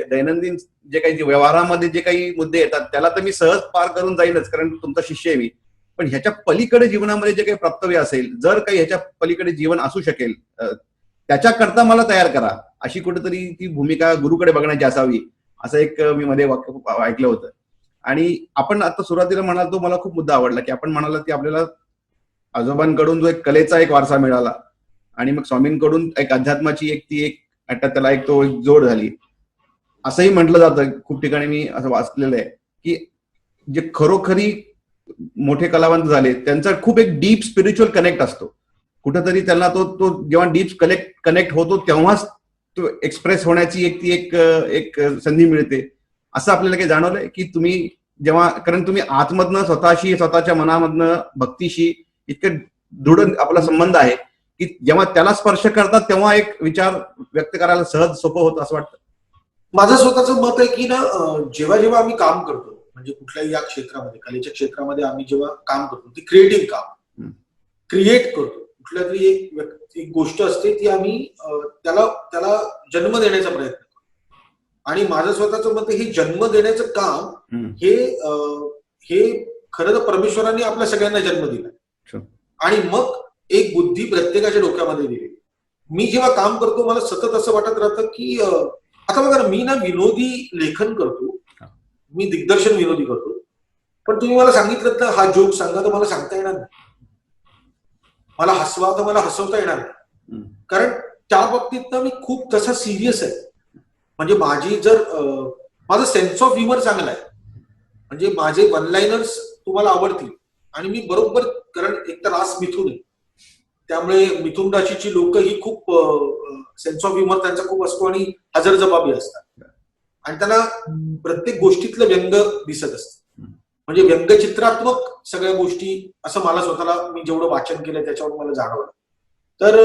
दैनंदिन जे काही व्यवहारामध्ये जे काही मुद्दे येतात त्याला तर मी सहज पार करून जाईनच कारण तुमचा शिष्य आहे मी, पण ह्याच्या पलीकडे जीवनामध्ये जे काही प्राप्तव्य असेल, जर काही ह्याच्या पलीकडे जीवन असू शकेल त्याच्याकरता मला तयार करा, अशी कुठेतरी ती भूमिका गुरुकडे बघण्याची असावी, असं एक मी मध्ये वाक्य ऐकलं होतं. आणि आपण आता सुरुवातीला म्हणाल तो मला खूप मुद्दा आवडला की आपण म्हणाला की आपल्याला आजोबांकडून जो एक कलेचा एक वारसा मिळाला आणि मग स्वामींकडून एक अध्यात्माची एक त्याला एक तो जोड झाली. असंही म्हटलं जातं, खूप ठिकाणी मी असं वाचलेलं आहे, की जे खरोखरी मोठे कलावंत झाले त्यांचा खूप एक डीप स्पिरिच्युअल कनेक्ट असतो. कुठेतरी त्यांना तो तो जेव्हा डीप कनेक्ट होतो तेव्हाच तो एक्सप्रेस होण्याची एक संधी मिळते. असं आपल्याला काही जाणवलंय की तुम्ही जेव्हा, कारण तुम्ही आतमधनं स्वतःशी, स्वतःच्या मनामधनं भक्तीशी इतकं दृढ आपला संबंध आहे की जेव्हा त्याला स्पर्श करतात तेव्हा एक विचार व्यक्त करायला सहज सोपं होतं असं वाटतं. माझं स्वतःचं मत आहे की ना, जेव्हा जेव्हा आम्ही काम करतो, म्हणजे कुठल्याही या क्षेत्रामध्ये, कलेच्या क्षेत्रामध्ये आम्ही जेव्हा काम करतो, ती क्रिएटिव्ह काम क्रिएट करतो. कुठल्या तरी एक गोष्ट असते ती आम्ही त्याला त्याला जन्म देण्याचा प्रयत्न करतो. आणि माझं स्वतःचं मत हे जन्म देण्याचं काम हे खरं तर परमेश्वरांनी आपल्या सगळ्यांना जन्म दिला आणि मग एक बुद्धी प्रत्येकाच्या डोक्यामध्ये दिली. मी जेव्हा काम करतो मला सतत असं वाटत राहतं की आता बघा ना, मी ना विनोदी लेखन करतो, मी दिग्दर्शन विनोदी करतो, पण तुम्ही मला सांगितलं तर हा जोक सांगा तर मला सांगता येणार नाही. मला हसवा तर मला हसवता येणार नाही, कारण त्या बाबतीत ना मी खूप तसा सिरियस आहे. म्हणजे माझं सेन्स ऑफ ह्युमर चांगला आहे, म्हणजे माझे वन लाईनर्स तुम्हाला आवडतील आणि मी बरोबर, कारण एक तर रास मिथून आहे, त्यामुळे मिथुन राशीची लोक ही खूप सेन्स ऑफ ह्युमर त्यांचा खूप असतो आणि हजरजबाबी असतात आणि त्यांना प्रत्येक गोष्टीतलं व्यंग दिसत असतं. म्हणजे व्यंगचित्रात्मक सगळ्या गोष्टी, असं मला स्वतःला, मी जेवढं वाचन केलं त्याच्यावर मला जाणवलं. तर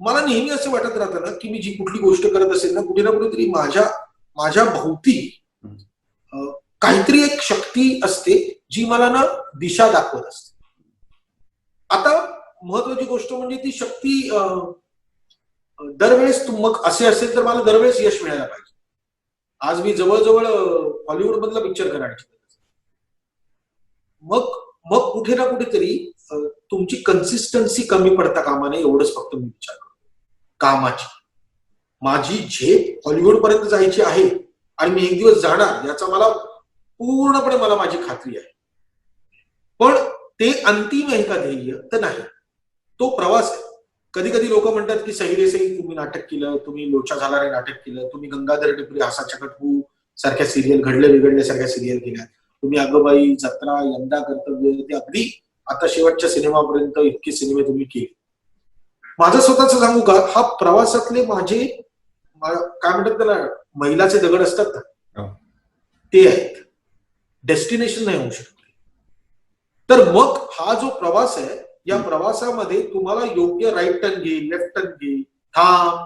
मला नेहमी असं वाटत राहतं ना की मी जी कुठली गोष्ट करत असेल ना, कुठे ना कुठेतरी माझ्या भोवती काहीतरी एक शक्ती असते जी मला ना दिशा दाखवत असते. आता महत्वाची गोष्ट म्हणजे ती शक्ती दरवेळेस मग असे असेल तर मला दरवेळेस यश मिळायला पाहिजे. आज मी जवळजवळ हॉलिवूड मधला पिक्चर करायची, मग मग कुठे ना कुठेतरी तुमची कन्सिस्टन्सी कमी पडता कामा नये, एवढंच फक्त मी विचार करतो. कामाची माझी झेप हॉलिवूड पर्यंत जायची आहे आणि मी एक दिवस जाणार याचा मला पूर्णपणे माझी खात्री आहे. पण ते अंतिम आहे का ध्येय? तर नाही, तो प्रवास आहे. कधी कधी लोक म्हणतात की सही रे सही तुम्ही नाटक केलं, तुम्ही लोचा झाला रे नाटक केलं, तुम्ही गंगाधर टिपरे हसाच्या कटू सारख्या सिरियल, घडले बिघडले सारख्या सिरियल केल्या, तुम्ही अगबाई, जत्रा, यंदा कर्तव्य, ते अगदी आता शेवटच्या सिनेमापर्यंत इतके सिनेमे तुम्ही केले. माझं स्वतःच सांगू का, हा प्रवासातले माझे काय म्हणतात त्याला, मैलाचे दगड असतात ना, ते आहेत. डेस्टिनेशन नाही होऊ शकत. तर मग हा जो प्रवास आहे, या प्रवासामध्ये तुम्हाला योग्य राईट टर्न घे, लेफ्ट टर्न घे, थांब,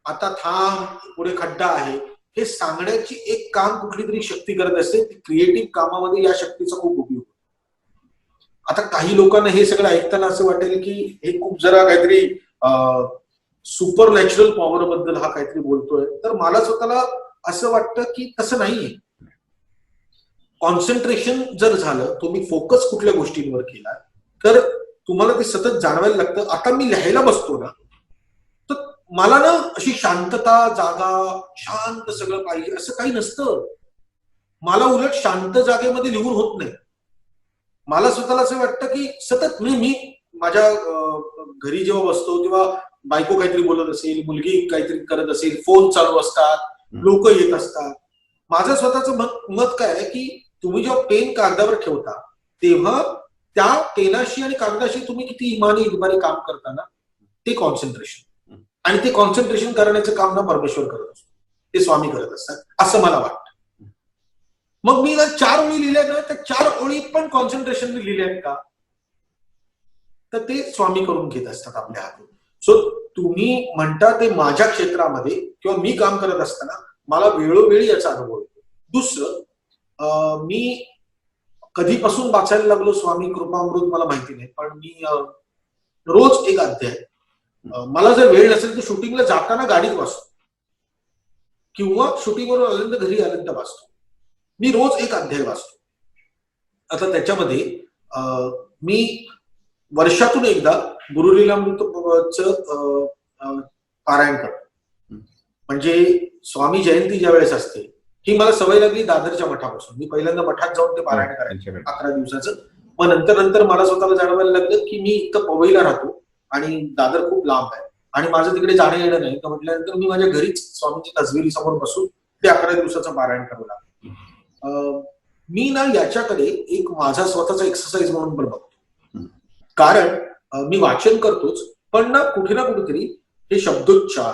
आता थांब, पुढे खड्डा आहे, हे सांगण्याची एक काम कुठली तरी शक्ती करत असते. क्रिएटिव्ह कामामध्ये या शक्तीचा खूप उपयोग. आता काही लोकांना हे सगळं ऐकताना असं वाटेल की हे खूप जरा काहीतरी सुपर नॅचरल पॉवर बद्दल हा काहीतरी बोलतोय, तर मला स्वतःला असं वाटतं की तसं नाहीये. कॉन्सन्ट्रेशन जर झालं, तुम्ही फोकस कुठल्या गोष्टींवर केला तर तुम्हाला ते सतत जाणवायला लागतं. आता मी लिहायला बसतो ना, तर मला ना अशी शांतता, जागा, शांत सगळं पाहिजे असं काही नसतं. मला उलट शांत जागेमध्ये लिहून होत नाही. मला स्वतःला असं वाटतं की सतत मी माझ्या घरी जेव्हा बसतो तेव्हा बायको काहीतरी बोलत असेल, मुलगी काहीतरी करत असेल, फोन चालू असतात, लोक येत असतात. माझं स्वतःचं मत काय आहे की तुम्ही जेव्हा पेन कागदावर ठेवता तेव्हा त्या पेनाशी आणि कागदाशी तुम्ही किती इमानी काम करता ना, ते कॉन्सन्ट्रेशन. आणि ते कॉन्सन्ट्रेशन करण्याचं काम ना परमेश्वर करत असतो, ते स्वामी करत असतात असं मला वाटतं. मग मी जर 4 ओळी लिहिल्या ना, तर 4 ओळी पण कॉन्सन्ट्रेशन लिहिल्या आहेत का, तर ते स्वामी करून घेत असतात आपल्या हातून. सो तुम्ही म्हणता ते माझ्या क्षेत्रामध्ये किंवा मी काम करत असताना मला वेळोवेळी याचा अनुभव येतो. दुसरं, मी कधीपासून वाचायला लागलो स्वामी कृपामृत मला माहिती नाही, पण मी रोज एक अध्याय, मला जर वेळ नसेल तर शूटिंगला जाताना गाडीत वाचतो किंवा शूटिंगवरून आल्यानंतर घरी आल्यानंतर वाचतो. मी रोज एक अध्याय वाचतो. आता त्याच्यामध्ये मी वर्षातून एकदा गुरुलीलामृतचं पारायण करतो. म्हणजे स्वामी जयंती ज्या वेळेस असते, ही मला सवय लागली दादरच्या मठापासून. मी पहिल्यांदा मठात जाऊन ते पारायण करायचं 11 दिवसाचं. मग नंतर मला स्वतःला जाणवायला लागलं की मी इतकं पवईला राहतो आणि दादर खूप लांब आहे आणि माझं तिकडे जाणं येणं नाही, तर म्हटल्यानंतर मी माझ्या घरीच स्वामींच्या तसबिरीसमोर बसून ते 11 दिवसाचं पारायण करू लागलो. मी ना याच्याकडे एक माझा स्वतःचा एक्सरसाइज म्हणून पण बघतो. कारण मी वाचन करतोच, पण ना कुठेतरी हे शब्दोच्चार,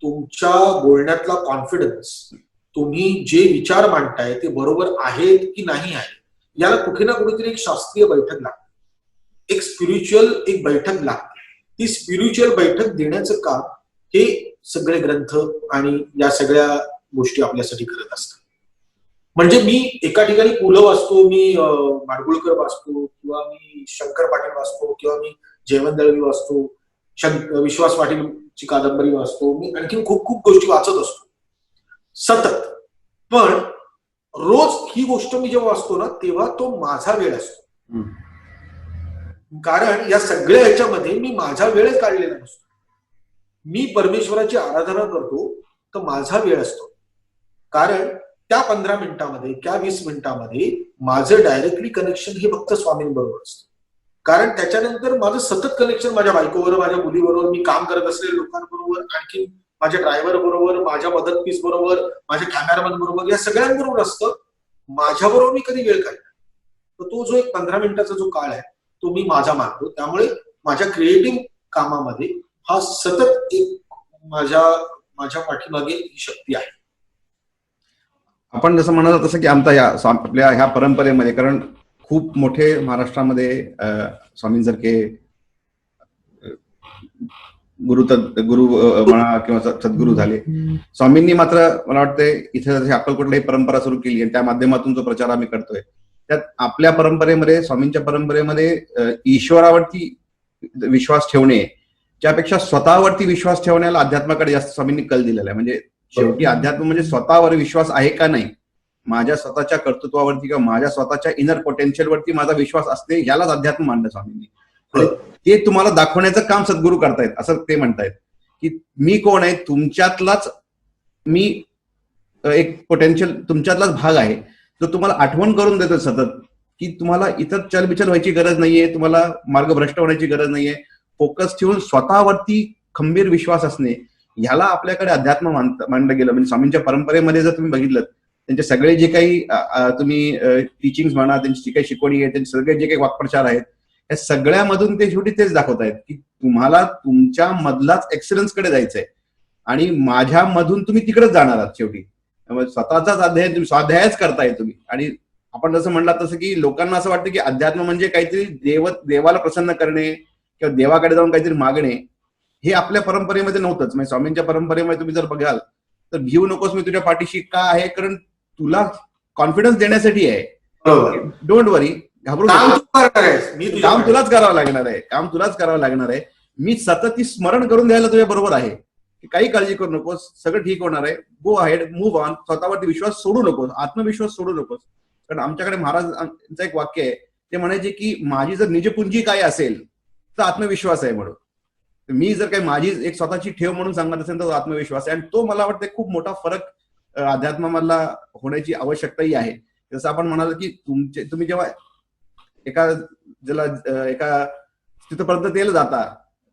तुमच्या बोलण्यातला कॉन्फिडन्स, तुम्ही जे विचार मांडताय ते बरोबर आहेत की नाही आहे, याला कुठेतरी एक शास्त्रीय बैठक लागते, एक स्पिरिच्युअल एक बैठक लागते. ती स्पिरिच्युअल बैठक देण्याचं काम हे सगळे ग्रंथ आणि या सगळ्या गोष्टी आपल्यासाठी करत असतात. म्हणजे मी एका ठिकाणी पु ल वाचतो, मी माडगुळकर वाचतो, किंवा मी शंकर पाटील वाचतो, किंवा मी जयवंत दळवी वाचतो, विश्वास पाटीलची कादंबरी वाचतो, मी आणखी खूप खूप गोष्टी वाचत असतो सतत. पण रोज ही गोष्ट मी जेव्हा वाचतो ना, तेव्हा तो माझा वेळ असतो. कारण या सगळ्या ह्याच्यामध्ये मी माझा वेळच काढलेला नसतो. मी परमेश्वराची आराधना करतो तर माझा वेळ असतो. कारण त्या 15 मिनिटामध्ये, त्या 20 मिनिटामध्ये माझं डायरेक्टली कनेक्शन हे फक्त स्वामींबरोबर असतं. कारण त्याच्यानंतर माझं सतत कनेक्शन माझ्या बायकोबरोबर, माझ्या मुलीबरोबर, मी काम करत असलेल्या लोकांबरोबर, आणखी माझ्या ड्रायव्हर बरोबर, माझ्या मदतनीस बरोबर, माझ्या कॅमेरामॅन बरोबर, या सगळ्यांबरोबर असतं. माझ्याबरोबर मी कधी वेळ काढला तर तो जो एक 15 मिनिटाचा जो काळ आहे तो मी माझा मानतो. त्यामुळे माझ्या क्रिएटिव्ह कामामध्ये हा सतत एक माझ्या पाठीमागे ही शक्ती आहे. आपण जसं म्हणाल तसं की आपल्या ह्या परंपरेमध्ये, कारण खूप मोठे महाराष्ट्रामध्ये स्वामींसारखे गुरु म्हणा किंवा सद्गुरू झाले. स्वामींनी मात्र मला वाटतंय इथे जशी अक्कलकोटला ही परंपरा सुरू केली आणि त्या माध्यमातून जो प्रचार आम्ही करतोय, त्यात आपल्या परंपरेमध्ये, स्वामींच्या परंपरेमध्ये ईश्वरावरती विश्वास ठेवणे त्यापेक्षा स्वतःवरती विश्वास ठेवण्याला अध्यात्माकडे जास्त स्वामींनी कल दिलेला आहे. म्हणजे शेवटी अध्यात्म म्हणजे स्वतःवर विश्वास आहे का नाही, माझ्या स्वतःच्या कर्तृत्वावरती किंवा माझ्या स्वतःच्या इनर पोटेन्शियलवरती माझा विश्वास असते, यालाच अध्यात्म मानलं स्वामींनी. ते तुम्हाला दाखवण्याचं काम सद्गुरू करतायत, असं ते म्हणतायत की मी कोण आहे, तुमच्यातलाच मी एक पोटेन्शियल, तुमच्यातलाच भाग आहे जो तुम्हाला आठवण करून देतो सतत की तुम्हाला इतर चलबिचल व्हायची गरज नाहीये, तुम्हाला मार्गभ्रष्ट होण्याची गरज नाहीये. फोकस ठेवून स्वतःवरती खंबीर विश्वास असणे, ह्याला आपल्याकडे अध्यात्म मानलं गेलं. म्हणजे स्वामींच्या परंपरेमध्ये जर तुम्ही बघितलं, त्यांचे सगळे जे काही तुम्ही टीचिंग म्हणा, त्यांची जी काही शिकवणी आहे, त्यांचे सगळे जे काही वाक्प्रचार आहेत, या सगळ्यामधून ते शेवटी तेच दाखवतायत की तुम्हाला तुमच्या मधलाच एक्सलन्स कडे जायचंय आणि माझ्यामधून तुम्ही तिकडेच जाणार आहात शेवटी. स्वतःचाच अध्याय तुम्ही स्वाध्यायच करताय तुम्ही. आणि आपण जसं म्हणलात तसं की लोकांना असं वाटतं की अध्यात्म म्हणजे काहीतरी देवाला प्रसन्न करणे किंवा देवाकडे जाऊन काहीतरी मागणे, हे आपल्या परंपरेमध्ये नव्हतंच. म्हणजे स्वामींच्या परंपरेमध्ये तुम्ही जर बघाल तर भिऊ नकोस, मी तुझ्या पाठीशी का आहे, कारण तुला कॉन्फिडन्स देण्यासाठी आहे. डोंट वरी, घाबरू नको, काम तुलाच करावं लागणार आहे, काम तुलाच करावं लागणार आहे. मी सतत ती स्मरण करून द्यायला तुझ्या बरोबर आहे, काही काळजी करू नकोस, सगळं ठीक होणार आहे, गो अहेड, मूव्ह ऑन. स्वतःवरती विश्वास सोडू नकोस, आत्मविश्वास सोडू नकोस. कारण आमच्याकडे महाराजांचं एक वाक्य आहे, ते म्हणायचे की माझी जर निजपुंजी काय असेल तर आत्मविश्वास आहे म्हणून. मी जर काही माझी एक स्वतःची ठेव म्हणून सांगत असेल तर आत्मविश्वास आहे. आणि तो मला वाटतं खूप मोठा फरक अध्यात्मामधला होण्याची आवश्यकताही आहे. जसं आपण म्हणाल की तुम्ही जेव्हा एका स्थितीपर्यंत तेल जाता,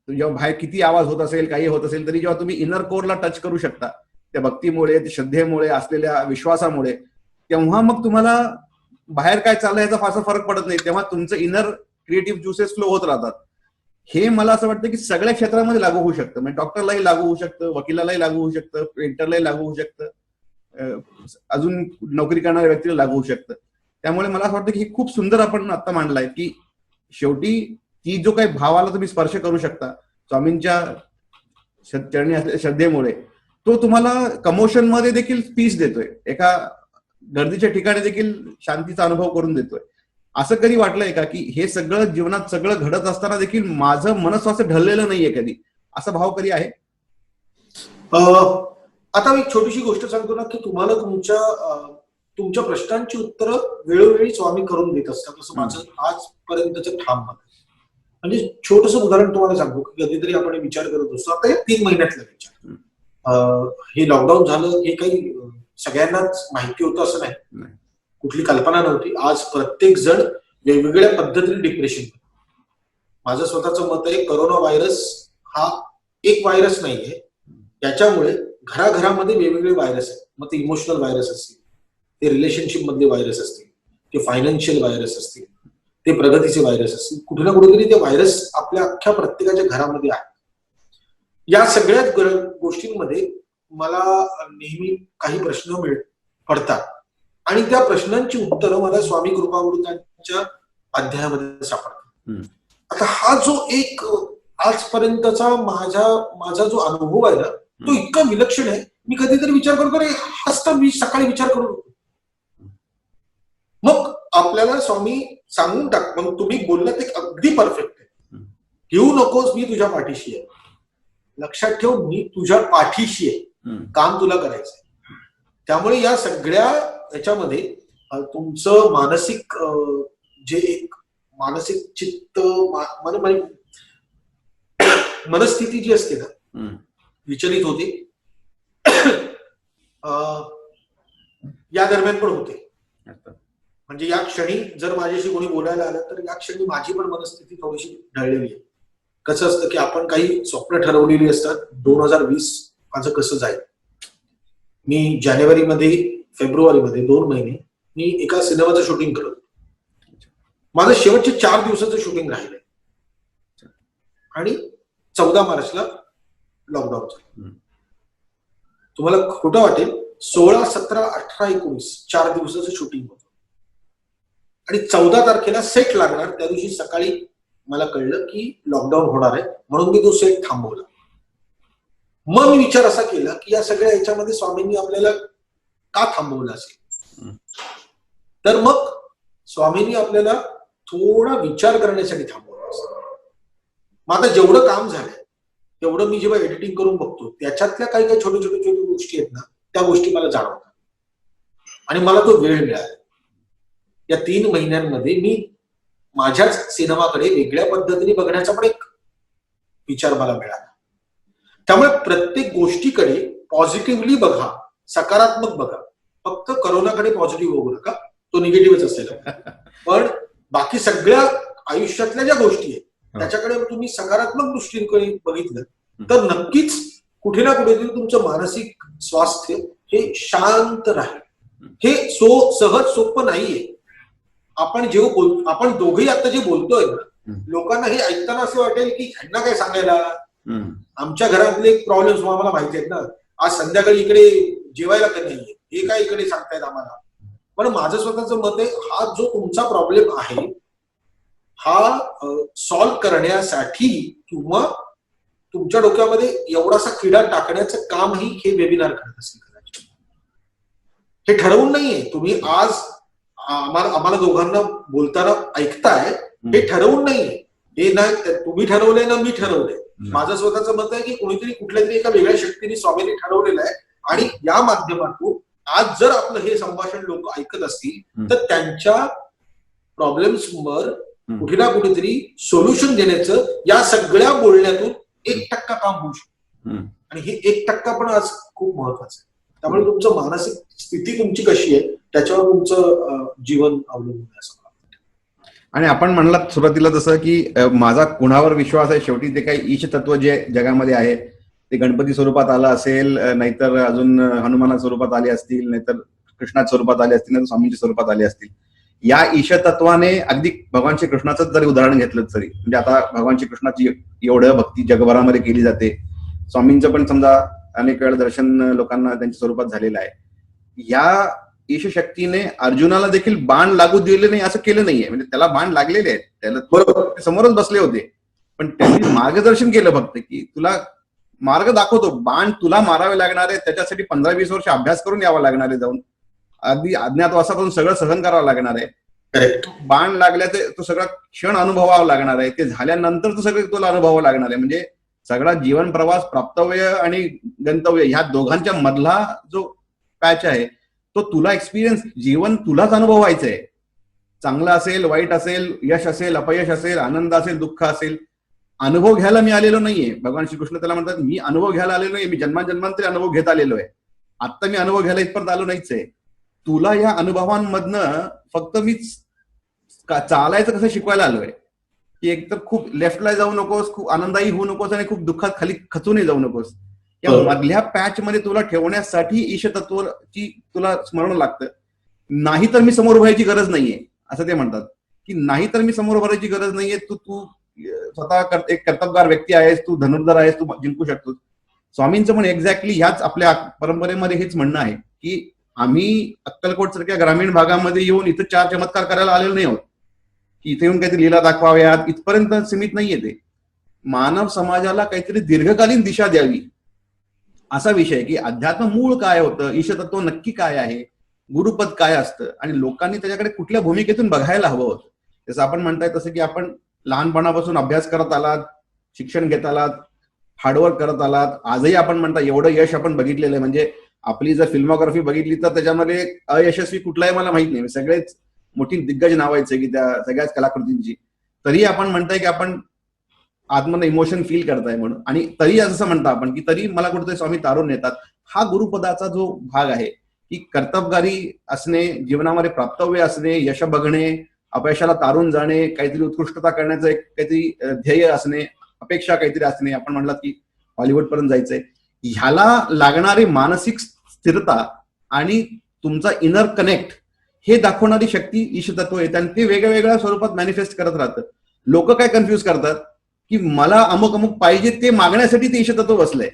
जेव्हा बाहेर किती आवाज होत असेल, काही होत असेल, तरी जेव्हा तुम्ही इनर कोरला टच करू शकता त्या भक्तीमुळे, त्या श्रद्धेमुळे, असलेल्या विश्वासामुळे, तेव्हा मग तुम्हाला बाहेर काय चाललंय याचा फारसा फरक पडत नाही. तेव्हा तुमचं इनर क्रिएटिव्ह ज्युसेस फ्लो होत राहतात. हे मला असं वाटतं की सगळ्या क्षेत्रामध्ये लागू होऊ शकतं. म्हणजे डॉक्टरलाही लागू होऊ शकतं, वकिलालाही लागू होऊ शकतं, पेंटरलाही लागू होऊ शकतं, अजून नोकरी करणाऱ्या व्यक्तीला लागू होऊ शकतं. त्यामुळे मला असं वाटतं की हे खूप सुंदर आपण आता मांडलंय की शेवटी ती जो काही भावाला तुम्ही स्पर्श करू शकता स्वामींच्या चरणी असलेल्या श्रद्धेमुळे, तो तुम्हाला कमोशन मध्ये देखील पीस देतोय, एका गर्दीच्या ठिकाणी देखील शांतीचा अनुभव करून देतोय. असं कधी वाटलंय का की हे सगळं जीवनात सगळं घडत असताना देखील माझं मनस्वास्थ्य ढळलेलं नाहीये कधी, असा भाव कधी आहे? आता मी एक छोटीशी गोष्ट सांगतो ना की तुम्हाला तुमच्या प्रश्नांची उत्तरं वेळोवेळी स्वामी करून देत असतात, असं माझं आजपर्यंतचं ठाम मत. म्हणजे छोटस उदाहरण तुम्हाला सांगतो की कधीतरी आपण विचार करत असतो, आता 3 महिन्यातला विचार, हे लॉकडाऊन झालं हे काही सगळ्यांनाच माहिती होतं असं नाही, कुठली कल्पना नव्हती. आज प्रत्येक जण वेगवेगळ्या पद्धतीने डिप्रेशन. माझं स्वतःचं मत आहे, करोना व्हायरस हा एक व्हायरस नाहीये. याच्यामुळे घराघरामध्ये वेगवेगळे व्हायरस आहेत. मग ते इमोशनल व्हायरस असतील, ते रिलेशनशिप मधले व्हायरस असतील, ते फायनान्शियल व्हायरस असतील, ते प्रगतीचे व्हायरस असतील, कुठे ना कुठेतरी ते व्हायरस आपल्या अख्ख्या प्रत्येकाच्या घरामध्ये आहे. या सगळ्या गोष्टींमध्ये मला नेहमी काही प्रश्न पडतात आणि त्या प्रश्नांची उत्तरं मला स्वामी कृपामृतांच्या अध्यायामध्ये सापडतात. आता हा जो एक आजपर्यंतचा माझा जो अनुभव आहे ना, तो इतका विलक्षण आहे. मी कधीतरी विचार करतो, रे हाच तर मी सकाळी विचार करू. मग आपल्याला स्वामी सांगून टाक, मग तुम्ही बोललात एक अगदी परफेक्ट आहे. घेऊ नकोस, मी तुझ्या पाठीशी आहे. लक्षात ठेव, मी तुझ्या पाठीशी आहे. काम तुला करायचंय. त्यामुळे या सगळ्या याच्यामध्ये तुमचं मानसिक जे एक मानसिक चित्त मनस्थिती जी असते ना, विचलित होते. या दरम्यान पण होते. म्हणजे या क्षणी जर माझ्याशी कोणी बोलायला आलं तर या क्षणी माझी पण मनस्थिती थोडीशी ढळलेली आहे. कसं असतं की आपण काही स्वप्न ठरवलेली असतात. 2020 माझं कसं जाईल. मी जानेवारीमध्ये फेब्रुवारीमध्ये 2 महिने मी एका सिनेमाचं शूटिंग करत होतो. माझं शेवटचे 4 दिवसाचं शूटिंग राहिलंय आणि 14 मार्चला लॉकडाऊन झालं. तुम्हाला खोटं वाटेल, 16, 17, 18, 19 4 दिवसाचं शूटिंग होतं आणि 14 तारखेला सेट लागणार. त्या दिवशी सकाळी मला कळलं की लॉकडाऊन होणार आहे, म्हणून मी तो सेट थांबवला. मग मी विचार असा केला की या सगळ्या याच्यामध्ये स्वामींनी आपल्याला का थांबवलं असेल. तर मग स्वामींनी आपल्याला थोडा विचार करण्यासाठी थांबवलं असेल. मग आता जेवढं काम झालंय तेवढं मी जेव्हा एडिटिंग करून बघतो, त्याच्यातल्या काही काही छोटे छोटे गोष्टी आहेत ना, त्या गोष्टी मला जाणवतात आणि मला तो वेळ मिळाला. या 3 महिन्यांमध्ये मी माझ्याच सिनेमाकडे वेगळ्या पद्धतीने बघण्याचा पण एक विचार मला मिळाला. त्यामुळे प्रत्येक गोष्टीकडे पॉझिटिव्हली बघा, सकारात्मक बघा. फक्त करोनाकडे पॉझिटिव्ह बघू नका, तो निगेटिव्हच असेल. पण बाकी सगळ्या आयुष्यातल्या ज्या गोष्टी आहेत त्याच्याकडे तुम्ही सकारात्मक दृष्टीने बघितलं तर नक्कीच कुठे ना कुठेतरी तुमचं मानसिक स्वास्थ्य हे शांत राहील. हे सहज सोपं नाहीये. आपण दोघेही आता जे बोलतोय ना, लोकांना हे ऐकताना असं वाटेल की ह्यांना काय सांगायला, आमच्या घरातले प्रॉब्लेम्स आम्हाला माहिती आहेत ना, आज संध्याकाळी इकडे जेवायला का नाहीये, हे काय इकडे सांगतायत आम्हाला. पण माझं स्वतःचं मत आहे, हा जो तुमचा प्रॉब्लेम आहे हा सॉल्व्ह करण्यासाठी किंवा तुमच्या डोक्यामध्ये एवढासा किडा टाकण्याचं कामही हे वेबिनार करत असेल कदाचित. हे ठरवून नाहीये. तुम्ही आज आम्हाला दोघांना बोलताना ऐकताय, हे ठरवून नाहीये. हे नाही तुम्ही ठरवलंय ना मी ठरवलंय. माझं स्वतःचं मत आहे की कोणीतरी कुठल्या तरी एका वेगळ्या शक्तीने स्वामींनी ठरवलेलं आहे आणि या माध्यमातून आज जर आपलं हे संभाषण लोक ऐकत असतील तर त्यांच्या प्रॉब्लेम्सवर कुठे ना कुठेतरी सोल्युशन देण्याचं या सगळ्या बोलण्यातून 1% काम होऊ शकतं. आणि हे 1% पण आज खूप महत्वाचं आहे. त्यामुळे तुमचं मानसिक स्थिती तुमची कशी आहे त्याच्यावर तुमचं जीवन अवलंबून आहे असं मला वाटतं. आणि आपण म्हणलात सुरुवातीला जसं की माझा कुणावर विश्वास आहे, शेवटी ते काही ईश तत्व जे जगामध्ये आहे ते गणपती स्वरूपात आलं असेल, नाहीतर अजून हनुमाना स्वरूपात आले असतील, नाहीतर कृष्णाच्या स्वरूपात आले असतील, नाहीतर स्वामींच्या स्वरूपात आले असतील. या ईश तत्वाने अगदी भगवान श्रीकृष्णाचं जरी उदाहरण घेतलं तरी, म्हणजे आता भगवान श्रीकृष्णाची एवढं भक्ती जगभरामध्ये केली जाते. स्वामींचं पण समजा अनेक वेळा दर्शन लोकांना त्यांच्या स्वरूपात झालेलं आहे. या ईश शक्तीने अर्जुनाला देखील बाण लागू दिले नाही असं केलं नाहीये. म्हणजे त्याला बाण लागलेले आहेत, त्याला बरोबर समोरच बसले होते, पण त्यांनी मार्गदर्शन केलं फक्त की तुला मार्ग दाखवतो, बाण तुला मारावे लागणार आहे, त्याच्यासाठी 15-20 वर्ष अभ्यास करून यावं लागणार आहे, जाऊन अगदी अज्ञातवासापासून सगळं सहन करावं लागणार आहे. बाण लागल्याचे तो सगळा क्षण अनुभवावा लागणार आहे, ते झाल्यानंतर तो सगळं तुला अनुभवावं लागणार आहे. म्हणजे सगळा जीवन प्रवास, प्राप्तव्य आणि गंतव्य ह्या दोघांच्या मधला जो पॅच आहे तो तुला एक्सपिरियन्स, जीवन तुलाच अनुभवायचं आहे. चांगलं असेल, वाईट असेल, यश असेल, अपयश असेल, आनंद असेल, दुःख असेल, अनुभव घ्यायला मी आलेलो नाहीये. भगवान श्रीकृष्ण त्याला म्हणतात, मी अनुभव घ्यायला आलेलो नाहीये, मी जन्मांजन्मांतरी अनुभव घेत आलेलो आहे. आता मी अनुभव घ्यायला इथपर्यंत आलो नाहीच आहे. तुला या अनुभवांमधनं फक्त मी चालायचं कसं शिकवायला आलोय. की एकतर खूप लेफ्टला जाऊ नकोस, खूप आनंदायी होऊ नकोस आणि खूप दुःखात खाली खचूनही जाऊ नकोस. या मधल्या पॅच मध्ये तुला ठेवण्यासाठी ईशतत्वाची तुला स्मरण लागतं. नाही तर मी समोर व्हायची गरज नाहीये असं ते म्हणतात, की नाही तर मी समोर भरायची गरज नाहीये. तू तू स्वतः एक कर्तबगार व्यक्ती आहेस, तू धनुर्धर आहेस, तू जिंकू शकतोस. स्वामींचं पण एक्झॅक्टली ह्याच आपल्या परंपरेमध्ये हेच म्हणणं आहे की आम्ही अक्कलकोट सारख्या ग्रामीण भागामध्ये येऊन इथं 4 चमत्कार करायला आलेलो नाही आहोत, की इथे येऊन काहीतरी लीला दाखवाव्यात, इथपर्यंत सीमित नाहीये ते. मानव समाजाला काहीतरी दीर्घकालीन दिशा द्यावी असा विषय, की अध्यात्म मूळ काय होतं, ईशतत्व नक्की काय आहे, गुरुपद काय असतं आणि लोकांनी त्याच्याकडे कुठल्या भूमिकेतून बघायला हवं होतं. जसं आपण म्हणताय तसं की आपण लहानपणापासून अभ्यास करत आलात, शिक्षण घेत आलात, हार्डवर्क करत आलात, आजही आपण म्हणता एवढं यश आपण बघितलेलं आहे. म्हणजे आपली जर फिल्मोग्राफी बघितली तर त्याच्यामध्ये अयशस्वी कुठलाही मला माहित नाही, सगळेच मोठी दिग्गज नावायचे की त्या सगळ्याच कलाकृतींची. तरी आपण म्हणताय की आपण आतमध्ये इमोशन फील करताय म्हणून, आणि तरी असं म्हणता आपण की तरी मला कुठेतरी स्वामी तारून नेतात. हा गुरुपदाचा जो भाग आहे की कर्तबगारी असणे, जीवनामध्ये प्राप्तव्य असणे, यश बघणे, अपयशाला तारून जाणे, काहीतरी उत्कृष्टता करण्याचं एक काहीतरी ध्येय असणे, अपेक्षा काहीतरी असणे, आपण म्हणलात की हॉलिवूड पर्यंत जायचंय, ह्याला लागणारी मानसिक स्थिरता आणि तुमचा इनर कनेक्ट हे दाखवणारी शक्ती ईशतत्व येते आणि ते वेगवेगळ्या स्वरूपात मॅनिफेस्ट करत राहतं. लोक काय कन्फ्युज करतात की मला अमुक अमुक पाहिजे ते मागण्यासाठी ते ईशतत्व बसलंय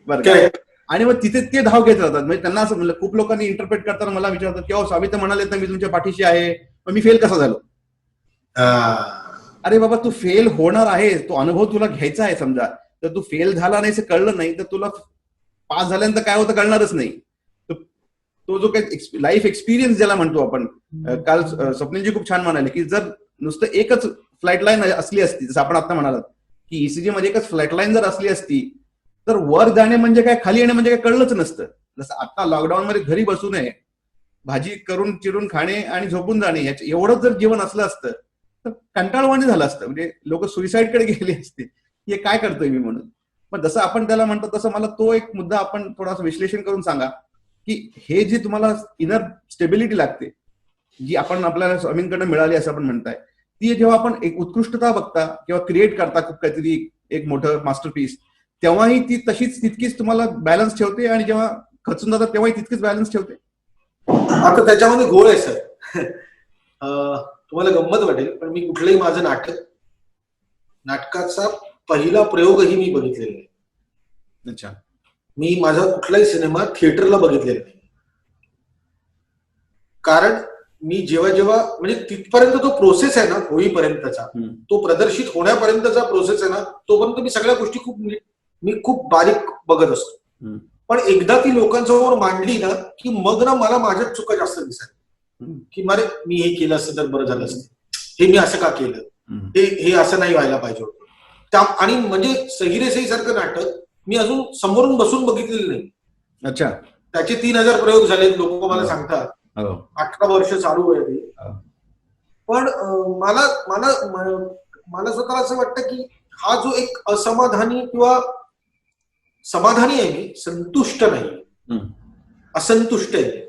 बरं का, आणि मग तिथे ते धाव घेत राहतात. म्हणजे त्यांना असं म्हणलं, खूप लोकांनी इंटरप्रेट करताना मला विचारतात की अहो स्वामी तर म्हणाले तर मी तुमच्या पाठीशी आहे, पण मी फेल कसा झालो. अरे बाबा, तू फेल होणार आहेस, तो अनुभव तुला घ्यायचा आहे. समजा तर तू फेल झाला नाही, कळलं नाही तर तुला पास झाल्यानंतर काय होतं कळणारच नाही. तो जो काही लाईफ एक्सपिरियन्स ज्याला म्हणतो आपण, काल स्वप्नीलजी खूप छान म्हणाले की जर नुसतं एकच फ्लाईट लाईन असली असती, जसं आपण आता म्हणालात की ईसीजी मध्ये एकच फ्लाईट लाईन जर असली असती तर वर जाणे म्हणजे काय, खाली येणे म्हणजे काय कळलंच नसतं. जसं आता लॉकडाऊन मध्ये घरी बसू नये, भाजी करून चिरून खाणे आणि झोपून जाणे, एवढंच जर जीवन असलं असतं तर कंटाळवाणी झालं असतं. म्हणजे लोक सुइसाइडकडे गेले असते, हे काय करतोय मी म्हणून. पण जसं आपण त्याला म्हणतो तसं मला तो एक मुद्दा आपण थोडासा विश्लेषण करून सांगा की हे जे तुम्हाला इनर स्टेबिलिटी लागते, जी आपण आपल्याला स्वामींकडे मिळाली असं आपण म्हणताय, ती जेव्हा आपण एक उत्कृष्टता बघता किंवा क्रिएट करता खूप काहीतरी एक मोठं मास्टरपीस, तेव्हाही ती तशीच तितकीच तुम्हाला बॅलन्स ठेवते आणि जेव्हा खचून जातात तेव्हाही तितकीच बॅलन्स ठेवते. आता त्याच्यामध्ये गोळ आहे सर. तुम्हाला गंमत वाटेल पण मी कुठलंही माझं नाटकाचा पहिला प्रयोगही मी बघितलेला नाही. अच्छा. मी माझा कुठलाही सिनेमा थिएटरला बघितलेला नाही. कारण मी जेव्हा म्हणजे तिथपर्यंत तो प्रोसेस आहे ना, होईपर्यंतचा, तो प्रदर्शित होण्यापर्यंतचा प्रोसेस आहे ना, तोपर्यंत मी सगळ्या गोष्टी खूप बारीक बघत असतो. पण एकदा ती लोकांसमोर मांडली ना की मग ना मला माझ्याच चुका जास्त दिसायला की अरे मी हे केलं असतं तर बरं झालं असतं, हे मी असं का केलं, हे असं नाही व्हायला पाहिजे होतं. आणि म्हणजे सही रे सही सारखं नाटक मी अजून समोरून बसून बघितलेलं नाही. अच्छा. त्याचे 3000 प्रयोग झाले, लोक मला सांगतात. 18 वर्ष चालू आहे ते. पण मला मला मला स्वतःला असं वाटतं की हा जो एक असमाधानी किंवा समाधानी आहे, मी संतुष्ट नाही, असंतुष्ट आहे.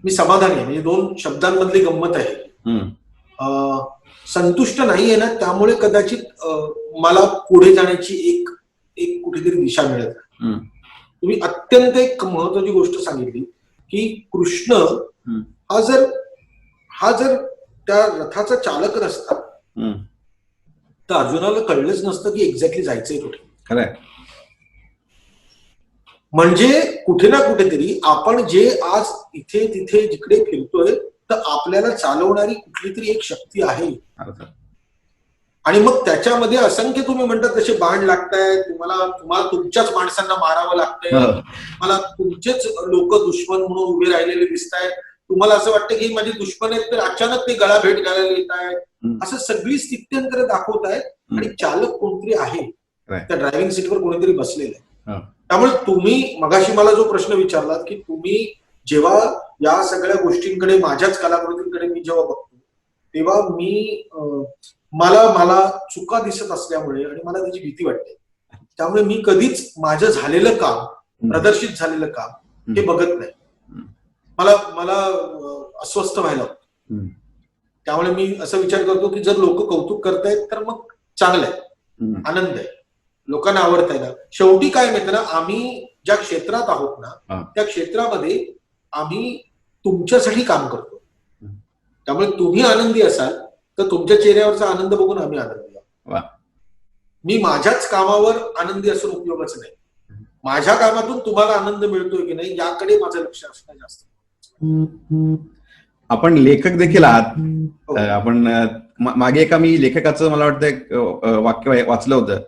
मी समाधानी आहे, म्हणजे दोन शब्दांमधली गंमत आहे. संतुष्ट नाहीये ना, त्यामुळे कदाचित मला पुढे जाण्याची एक कुठेतरी दिशा मिळत. तुम्ही अत्यंत एक महत्वाची गोष्ट सांगितली की कृष्ण हा जर त्या रथाचा चालक नसता तर अर्जुनाला कळलंच नसतं की एक्झॅक्टली जायचंय कुठे. खरंय. म्हणजे कुठे ना कुठेतरी आपण जे आज इथे तिथे जिकडे फिरतोय तर आपल्याला चालवणारी कुठली तरी एक शक्ती आहे. आणि मग त्याच्यामध्ये असंख्य तुम्ही म्हणतात तसे बाण लागतायत, तुम्हाला तुमच्याच माणसांना मारावं लागतंय, मला तुमचेच लोक दुश्मन म्हणून उभे राहिलेले दिसत आहेत, तुम्हाला असं वाटतं की माझे दुश्मन आहेत तर अचानक ते गळा भेट घालायला येत आहेत, असं सगळी स्थित्यंतर दाखवत आहेत. आणि चालक कोणतरी आहे, त्या ड्रायव्हिंग सीटवर कोणीतरी बसलेलं आहे. त्यामुळे तुम्ही मगाशी मला जो प्रश्न विचारलात की तुम्ही जेव्हा या सगळ्या गोष्टींकडे, माझ्याच कलाकृतींकडे मी जेव्हा बघतो तेव्हा मला चुका दिसत असल्यामुळे आणि मला त्याची भीती वाटते, त्यामुळे मी कधीच माझं झालेलं काम, प्रदर्शित झालेलं काम हे बघत नाही. मला अस्वस्थ व्हायला होतं. त्यामुळे मी असं विचार करतो की जर लोक कौतुक करतायत तर मग चांगलं आहे, हम्म. आनंद आहे, लोकांना आवडत आहे ना. शेवटी काय माहिती ना, आम्ही ज्या क्षेत्रात आहोत ना हा. त्या क्षेत्रामध्ये आम्ही तुमच्यासाठी काम करतो. हम्म. त्यामुळे तुम्ही आनंदी असाल तर तुमच्या चेहऱ्यावरचा आनंद बघून आम्ही आनंदी आहोत. वा. मी माझ्याच कामावर आनंदी असून उपयोगच नाही. माझ्या कामातून तुम्हाला आनंद मिळतोय की नाही याकडे माझं लक्ष असणं जास्त. आपण लेखक देखील आहात. हो. आपण मागे एका मी लेखकाचं मला वाटतं एक वाक्य वाचलं होतं.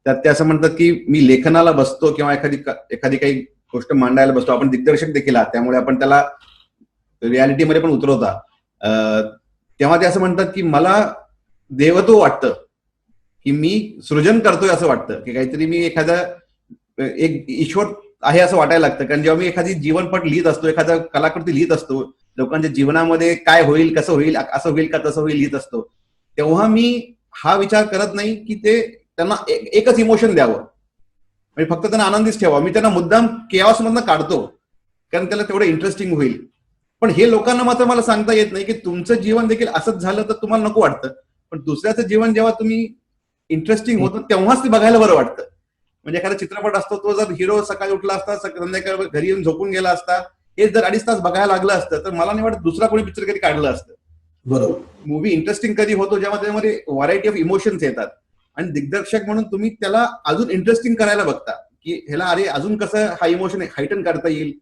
त्यात ते असं म्हणतात की मी लेखनाला बसतो किंवा एखादी काही गोष्ट मांडायला बसतो. आपण दिग्दर्शक देखील आहात, त्यामुळे आपण त्याला रियालिटीमध्ये पण उतरवता. तेव्हा ते असं म्हणतात की मला देवत्व वाटतं की मी सृजन करतोय असं वाटतं, की काहीतरी मी एक ईश्वर आहे असं वाटायला लागतं. कारण जेव्हा मी एखादी जीवनपट लिहित असतो, एखादा कलाकृती लिहित असतो, लोकांच्या जीवनामध्ये काय होईल, कसं होईल, असं होईल का तसं होईल लिहित असतो, तेव्हा मी हा विचार करत नाही की ते त्यांना एकच इमोशन द्यावं, म्हणजे फक्त त्यांना आनंदीच ठेवा. मी त्यांना मुद्दाम केऑस मधनं काढतो कारण त्याला तेवढं इंटरेस्टिंग होईल. पण हे लोकांना मात्र मला सांगता येत नाही की तुमचं जीवन देखील असंच झालं तर तुम्हाला नको वाटतं, पण दुसऱ्याचं जीवन जेव्हा तुम्ही इंटरेस्टिंग होतं तेव्हाच ते बघायला बरं वाटतं. म्हणजे एखादा चित्रपट असतो, तो जर हिरो सकाळी उठला असता, संध्याकाळी घरी येऊन झोपून गेला असता, हे जर 2.5 तास बघायला लागलं असतं तर मला नाही वाटत दुसरा कोणी पिक्चर कधी काढलं असतं. बरोबर. मूवी इंटरेस्टिंग कधी होतो जेव्हा त्यामध्ये व्हरायटी ऑफ इमोशन्स येतात. आणि दिग्दर्शक म्हणून तुम्ही त्याला अजून इंटरेस्टिंग करायला बघता की ह्याला अरे अजून कसं हा इमोशन हायटन करता येईल,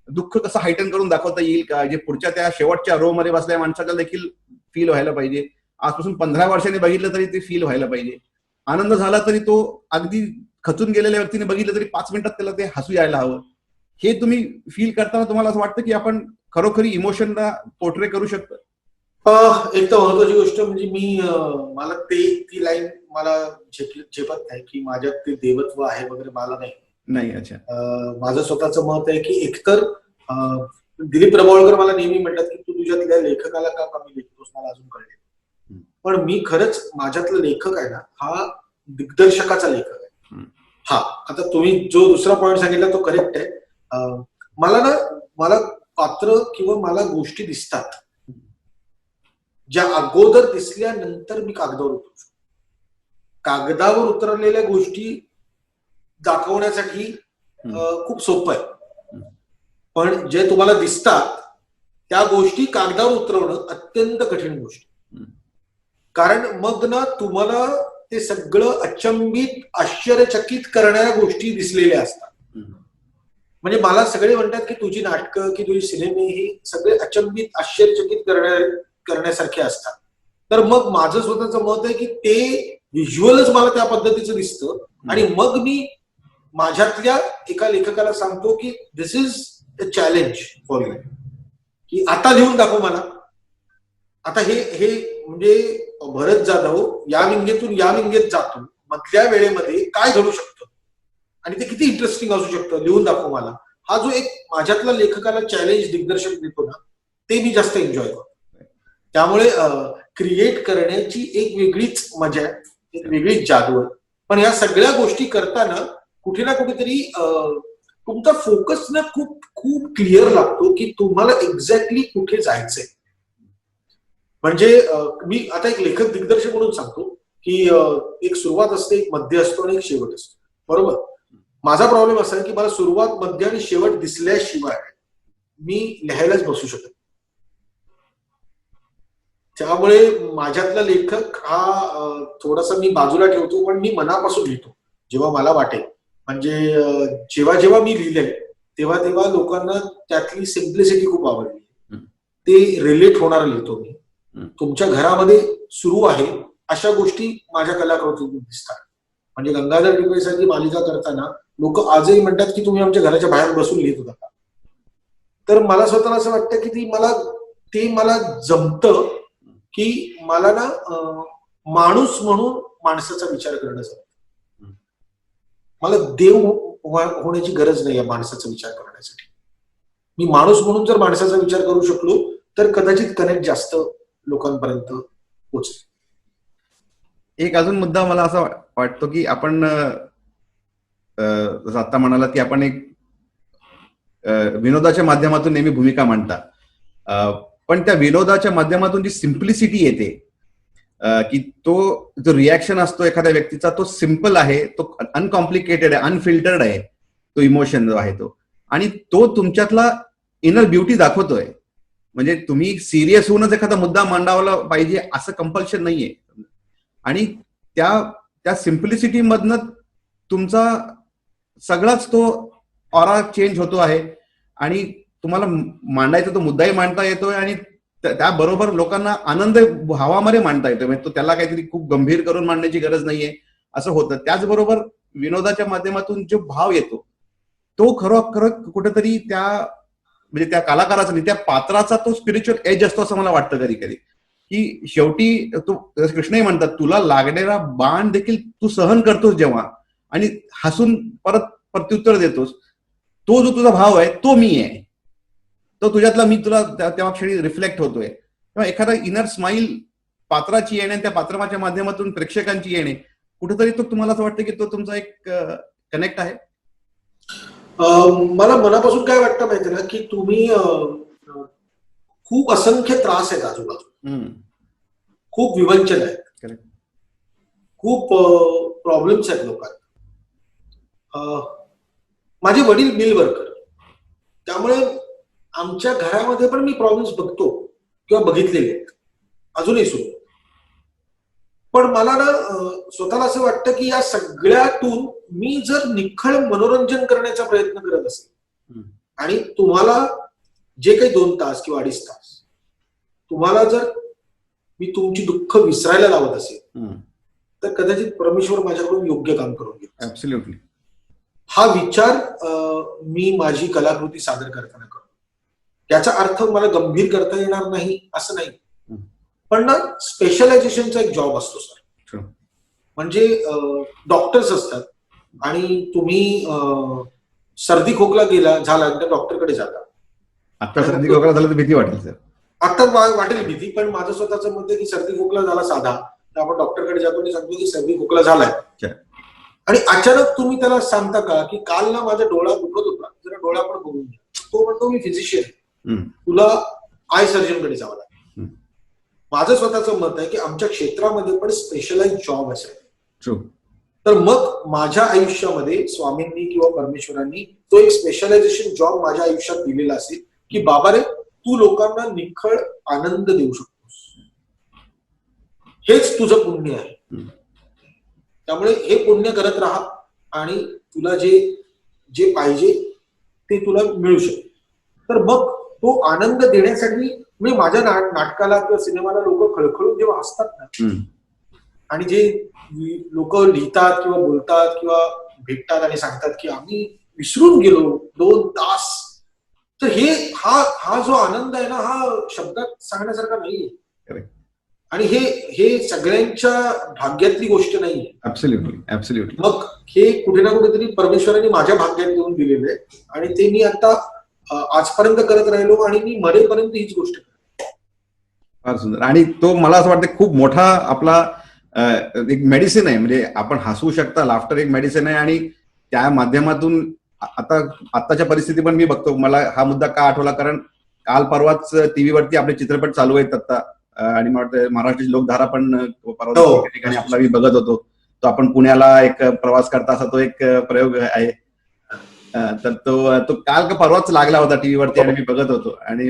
दुःख कसं हायटन करून दाखवता येईल का, जे पुढच्या त्या शेवटच्या रो मध्ये बसल्या माणसाला देखील फील व्हायला पाहिजे. आजपासून 15 वर्षांनी बघितलं तरी ते फील व्हायला पाहिजे. आनंद झाला तरी तो अगदी खचून गेलेल्या व्यक्तीने बघितलं तरी 5 मिनिटात त्याला ते हसू यायला हवं. हे तुम्ही फील करताना तुम्हाला असं वाटतं की आपण खरोखरी इमोशनला पोर्ट्रे करू शकतो? एक तर महत्वाची गोष्ट म्हणजे मला ती लाईन मला झेपत नाही की माझ्यात ते देवत्व आहे वगैरे, मला नाही. अच्छा. माझं स्वतःचं मत आहे की एकतर दिलीप प्रभावळकर मला नेहमी म्हणतात की तू तुझ्यातल्या लेखकाला का कमी लेखतोस, मला अजून कळले. पण मी खरंच माझ्यातला लेखक आहे ना हा दिग्दर्शकाचा लेखक आहे. हा, आता तुम्ही जो दुसरा पॉईंट सांगितला तो करेक्ट आहे. मला पात्र किंवा मला गोष्टी दिसतात ज्या अगोदर दिसल्यानंतर मी कागदावर उतरू. कागदावर उतरलेल्या गोष्टी दाखवण्यासाठी खूप सोपं आहे, पण जे तुम्हाला दिसतात त्या गोष्टी कागदावर उतरवणं अत्यंत कठीण गोष्ट. कारण मग ना तुम्हाला ते सगळं अचंबित आश्चर्यचकित करणाऱ्या गोष्टी दिसलेल्या असतात. म्हणजे मला सगळे म्हणतात की तुझी नाटकं की तुझी सिनेमे ही सगळे अचंबित आश्चर्यचकित करण्यासारखे असतात. तर मग माझं स्वतःचं मत आहे की ते व्हिज्युअलच मला त्या पद्धतीचं दिसतं आणि मग मी माझ्यातल्या एका लेखकाला सांगतो की this is a challenge for you, की आता लिहून दाखव मला. आता हे म्हणजे भरत जाधव या विंगेतून या विंगेत जातो, मधल्या वेळेमध्ये काय घडू शकतं आणि ते किती इंटरेस्टिंग असू शकतं, लिहून दाखव मला. हा जो एक माझ्यातला लेखकाला चॅलेंज दिग्दर्शक देतो ना, ते मी जास्त एन्जॉय करतो. त्यामुळे क्रिएट करण्याची एक वेगळीच मजा आहे, एक वेगळीच जादू आहे. पण या सगळ्या गोष्टी करताना कुठे ना कुठेतरी तुमचा फोकस ना खूप खूप क्लिअर लागतो की तुम्हाला एक्झॅक्टली कुठे जायचंय. म्हणजे मी आता एक लेखक दिग्दर्शक म्हणून सांगतो की एक सुरुवात असते, एक मध्य असतो आणि एक शेवट असतो, बरोबर. माझा प्रॉब्लेम असा आहे की मला सुरुवात, मध्य आणि शेवट दिसल्याशिवाय मी लिहायलाच बसू शकत. त्यामुळे माझ्यातला लेखक हा थोडासा मी बाजूला ठेवतो, पण मी मनापासून लिहितो जेव्हा मला वाटेल. म्हणजे जेव्हा जेव्हा मी लिहिलंय तेव्हा तेव्हा लोकांना त्यातली सिम्प्लिसिटी खूप आवडली, ते रिलेट होणार लिहितो मी. तुमच्या घरामध्ये सुरू आहे अशा गोष्टी माझ्या कलाकृतीतून दिसतात. म्हणजे गंगाधर टिपेसाची मालिका करताना लोक आजही म्हणतात की तुम्ही आमच्या घराच्या बाहेर बसून लिहित होता का. तर मला स्वतःला असं वाटतं की ते मला जमतं की मला ना माणूस म्हणून माणसाचा विचार करणं जमतं. मला देव होण्याची गरज नाही आहे माणसाचा विचार करण्यासाठी. मी माणूस म्हणून जर माणसाचा विचार करू शकलो तर कदाचित कनेक्ट जास्त लोकांपर्यंत पोहोचेल. एक अजून मुद्दा मला असा वाटतो की आपण जसं आता म्हणाला की आपण एक विनोदाच्या माध्यमातून नेहमी भूमिका मांडता. पण त्या विनोदाच्या माध्यमातून जी सिम्प्लिसिटी येते, की तो जो रिॲक्शन असतो एखाद्या व्यक्तीचा, तो सिम्पल आहे, तो अनकॉम्प्लिकेटेड आहे, अनफिल्टर्ड आहे, तो इमोशन जो आहे तो, आणि तो तुमच्यातला इनर ब्युटी दाखवतोय. म्हणजे तुम्ही सिरियस होऊनच एखादा मुद्दा मांडावला पाहिजे असं कंपल्शन नाहीये. आणि त्या त्या सिम्प्लिसिटी मधनं तुमचा सगळाच तो ऑरा चेंज होतो आहे, आणि तुम्हाला मांडायचा तो मुद्दाही मांडता येतोय, आणि त्याबरोबर लोकांना आनंद भावामध्ये मांडता येतोय. म्हणजे तो त्याला काहीतरी खूप गंभीर करून मांडण्याची गरज नाहीये असं होतं. त्याचबरोबर विनोदाच्या माध्यमातून जो भाव येतो तो खरोखर कुठेतरी त्या म्हणजे त्या कलाकाराचा नाही, त्या पात्राचा तो स्पिरिच्युअल एज असतो असं मला वाटतं कधी कधी, की शेवटी तो कृष्णही म्हणतात, तुला लागणारा बाण देखील तू सहन करतोस जेव्हा, आणि हसून परत प्रत्युत्तर देतोस, तो जो तुझा भाव आहे तो मी आहे, तो तुझ्यातला मी तुला तेव्हा क्षणी रिफ्लेक्ट होतोय. तेव्हा एखादा इनर स्माईल पात्राची येणे, त्या पात्राच्या माध्यमातून प्रेक्षकांची येणे, कुठेतरी तो तुम्हाला असं वाटतं की तो तुमचा एक कनेक्ट आहे. मला मनापासून काय वाटतं माहिती ना, की तुम्ही खूप असंख्य त्रास आहेत आजूबाजू, खूप विवंचन आहेत, खूप प्रॉब्लेम्स आहेत लोकांना. माझे वडील मिल वर्कर, त्यामुळे आमच्या घरामध्ये पण मी प्रॉब्लेम्स बघतो किंवा बघितलेले आहेत अजूनही सुरू. पण मला ना स्वतःला असं वाटतं की या सगळ्यातून मी जर निखळ मनोरंजन करण्याचा प्रयत्न करत असेल, आणि तुम्हाला जे काही 2 तास किंवा 2.5 तास तुम्हाला जर मी तुमची दुःख विसरायला लावत असेल, तर कदाचित परमेश्वर माझ्याकडून योग्य काम करून घेतो. ऍब्सोल्युटली. हा विचार मी माझी कलाकृती सादर करताना करतो. याचा अर्थ मला गंभीर करता येणार नाही असं नाही, पण ना स्पेशलायझेशनचा एक जॉब असतो सर. म्हणजे डॉक्टर्स असतात, आणि तुम्ही सर्दी खोकला झाला तर डॉक्टरकडे जाता. आता सर्दी खोकला झाला तर भीती वाटेल सर. आता वाटेल भीती, पण माझं स्वतःचं मत आहे की सर्दी खोकला झाला साधा तर आपण डॉक्टरकडे जातो आणि सांगतो की सर्दी खोकला झालाय. आणि अचानक तुम्ही त्याला सांगता का की काल ना माझा डोळा दुखत होता, जरा डोळा पण बघून घ्या. तो म्हणतो मी फिजिशियन, तुला आय सर्जनकडे जावं लागेल. माझं स्वतःचं मत आहे की आमच्या क्षेत्रामध्ये पण स्पेशलाइज जॉब असेल, तर मग माझ्या आयुष्यामध्ये स्वामींनी किंवा परमेश्वरांनी तो एक स्पेशलायझेशन जॉब माझ्या आयुष्यात दिलेला असेल, की बाबा रे तू लोकांना निखळ आनंद देऊ शकतोस, हेच तुझं पुण्य आहे. त्यामुळे हे पुण्य करत राहा, आणि तुला जे पाहिजे ते तुला मिळू शकेल. तर मग तो आनंद देण्यासाठी मी माझ्या नाटकाला किंवा सिनेमाला लोक खळखळून जेव्हा हसतात ना, आणि जे लोक लिहितात किंवा बोलतात किंवा भेटतात आणि सांगतात की आम्ही विसरून गेलो 2 तास, तर हा जो आनंद आहे ना, हा शब्दात सांगण्यासारखा नाहीये. आणि हे सगळ्यांच्या भाग्यातली गोष्ट नाहीये. ऍब्सोल्युटली. मग हे कुठे ना कुठेतरी परमेश्वरांनी माझ्या भाग्यात येऊन दिलेलं आहे, आणि ते मी आता आजपर्यंत करत राहिलो, आणि मी मरेपर्यंत हीच गोष्ट करतो. फार सुंदर. आणि तो मला असं वाटतं खूप मोठा आपला एक मेडिसिन आहे. म्हणजे आपण हसू शकता, लाफ्टर एक मेडिसिन आहे, आणि त्या माध्यमातून आताच्या परिस्थिती पण मी बघतो. मला हा मुद्दा का आठवला, कारण काल परवाच टीव्हीवरती आपले चित्रपट चालू आहेत आता, आणि मला वाटतं महाराष्ट्राची लोकधारा पण परवा ठिकाणी आपला मी बघत होतो. तो आपण पुण्याला एक प्रवास करता असा तो एक प्रयोग आहे. तर तो काल का परवाच लागला होता टीव्हीवरती, आणि मी बघत होतो, आणि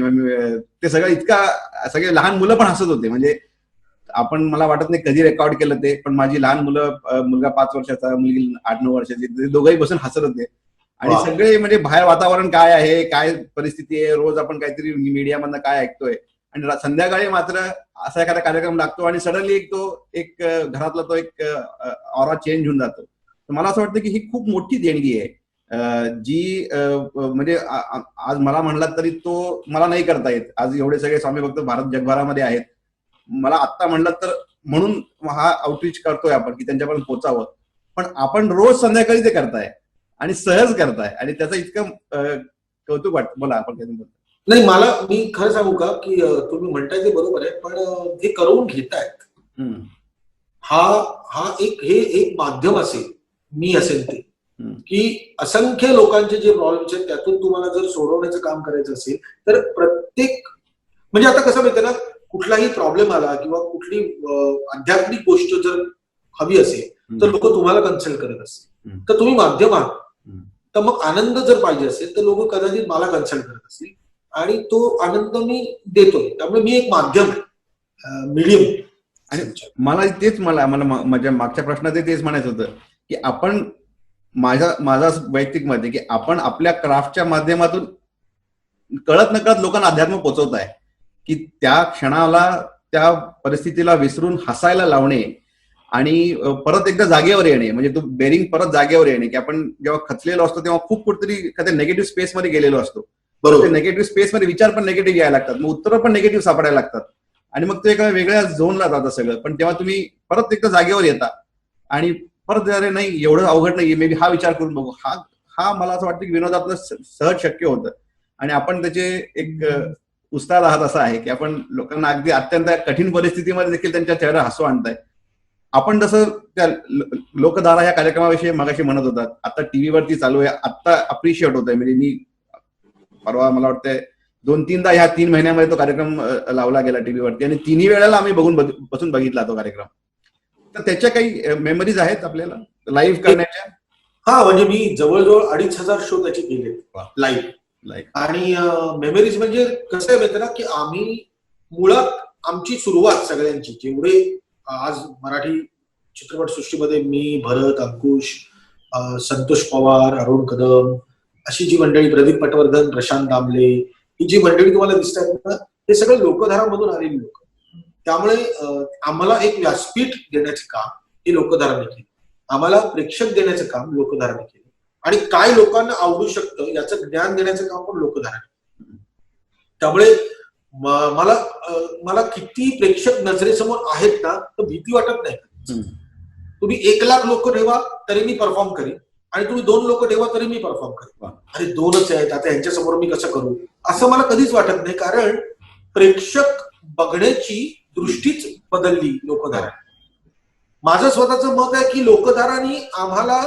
ते सगळं सगळे लहान मुलं पण हसत होते. म्हणजे आपण, मला वाटत नाही कधी रेकॉर्ड केलं ते, पण माझी लहान मुलं, मुलगा 5 वर्षाचा, मुलगी 8-9 वर्षाची, ते दोघंही बसून हसत होते. आणि सगळे म्हणजे बाहेर वातावरण काय आहे, काय परिस्थिती आहे, रोज आपण काहीतरी मीडियामधनं काय ऐकतोय, आणि संध्याकाळी मात्र असा एखादा कार्यक्रम लागतो, आणि सडनली एक घरातला तो एक ऑरा चेंज होऊन जातो. तर मला असं वाटतं की ही खूप मोठी देणगी आहे, जी म्हणजे आज मला म्हणलात तरी तो मला नाही करता येत. आज एवढे सगळे स्वामी भक्त भारत जगभरामध्ये आहेत, मला आत्ता म्हणलं तर म्हणून हा आउटरीच करतोय आपण की त्यांच्यापर्यंत पोहोचावं. पण आपण रोज संध्याकाळी ते करताय आणि सहज करताय, आणि त्याचं इतकं कौतुक वाटतं मला. आपण नाही, मी खरं सांगू का की तुम्ही म्हणताय ते बरोबर आहे, पण ते करून घेतायत. हा एक माध्यम असेल, मी असेल ते, की असंख्य लोकांचे जे प्रॉब्लेम्स आहेत त्यातून तुम्हाला जर सोडवण्याचं काम करायचं असेल, तर प्रत्येक म्हणजे आता कसं माहितीये ना, कुठलाही प्रॉब्लेम आला किंवा कुठली आध्यात्मिक गोष्ट जर हवी असेल तर लोक तुम्हाला कन्सल्ट करत असतील. तर तुम्ही माध्यम आहात, तर मग आनंद जर पाहिजे असेल तर लोक कदाचित मला कन्सल्ट करत असतील आणि तो आनंद मी देतोय. त्यामुळे मी एक माध्यम आहे, मीडियम. आणि मला माझ्या मागच्या प्रश्नात तेच म्हणायचं होतं की आपण माझा वैयक्तिक मत आहे की आपण आपल्या क्राफ्टच्या माध्यमातून कळत नकळत लोकांना अध्यात्म पोहोचवत आहे, की त्या क्षणाला त्या परिस्थितीला विसरून हसायला लावणे आणि परत एकदा जागेवर येणे, म्हणजे तो बेरिंग परत जागेवर येणे, की आपण जेव्हा खचलेलो असतो तेव्हा खूप कुठेतरी एखाद्या निगेटिव्ह स्पेस मध्ये गेलेलो असतो. बरोबर, निगेटिव्ह स्पेस मध्ये विचार पण निगेटिव्ह यायला लागतात, मग उत्तरं पण निगेटिव्ह सापडायला लागतात आणि मग ते एका वेगळ्या झोनला जातं सगळं. पण तेव्हा तुम्ही परत एकदा जागेवर येता आणि परत अरे नाही एवढं अवघड नाही, मे बी हा विचार करून बघू. हा मला असं वाटतं की विनोदातलं सहज शक्य होतं आणि आपण त्याचे एक उस्ताद आहात असं आहे की आपण लोकांना अगदी अत्यंत कठीण परिस्थितीमध्ये देखील त्यांच्या चेहरा हसू आणताय. आपण जसं त्या लोकधारा या कार्यक्रमाविषयी मगाशी म्हणत होतात, आता टीव्हीवरती चालू आहे, आता अप्रिशिएट होत आहे. म्हणजे मी परवा मला वाटतंय 2-3दा ह्या 3 महिन्यामध्ये तो कार्यक्रम लावला गेला टीव्हीवरती आणि तिन्ही वेळेला आम्ही बसून बघितला तो कार्यक्रम. तर त्याच्या काही मेमरीज आहेत आपल्याला लाईव्ह करण्याच्या? हा, म्हणजे मी जवळजवळ 2,500 शो त्याचे केले लाईव्ह. आणि मेमरीज म्हणजे कसं आहे माहिती ना, की आम्ही मुळात आमची सुरुवात सगळ्यांची जेवढे आज मराठी चित्रपट सृष्टीमध्ये मी, भरत, अंकुश, संतोष पवार, अरुण कदम अशी जी मंडळी, प्रदीप पटवर्धन, प्रशांत दामले, ही जी मंडळी तुम्हाला दिसतात ना, हे सगळं लोकधारामधून आलेली लोक. त्यामुळे आम्हाला एक व्यासपीठ देण्याचे काम हे लोकधाराने केले, आम्हाला प्रेक्षक देण्याचं काम लोकधाराने केलं आणि काय लोकांना आवडू शकतं याचं ज्ञान देण्याचं काम पण लोकधाराने. त्यामुळे मला किती प्रेक्षक नजरेसमोर आहेत ना, तर भीती वाटत नाही. तुम्ही 1,00,000 लोक ठेवा तरी मी परफॉर्म करीन आणि तुम्ही 2 लोक ठेवा तरी मी परफॉर्म करेन. अरे 2च आहेत, आता यांच्यासमोर मी कसं करू असं मला कधीच वाटत नाही, कारण प्रेक्षक बघण्याची दृष्टीच बदलली लोकधारा. माझं स्वतःचं मत आहे की लोकधारानी आम्हाला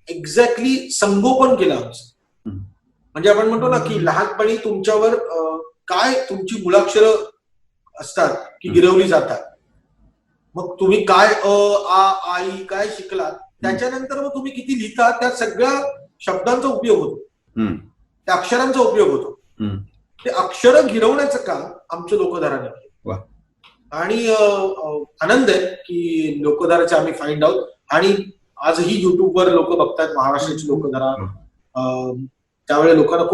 एक्झॅक्टली संगोपन केलं आमचं. म्हणजे आपण म्हणतो ना की लहानपणी तुमच्यावर काय तुमची मुळाक्षरं असतात की गिरवली जातात, मग तुम्ही काय आई काय शिकलात त्याच्यानंतर मग तुम्ही किती लिहिता त्या सगळ्या शब्दांचा उपयोग होतो, त्या अक्षरांचा उपयोग होतो. ते अक्षरं गिरवण्याचं काम आमच्या लोकधाराने केलं आणि आनंद आहे की लोकधाराचे आम्ही फाइंड आउट आणि आजही युट्यूबवर लोक बघतात महाराष्ट्राची लोकधारा. त्यावेळी लोकांना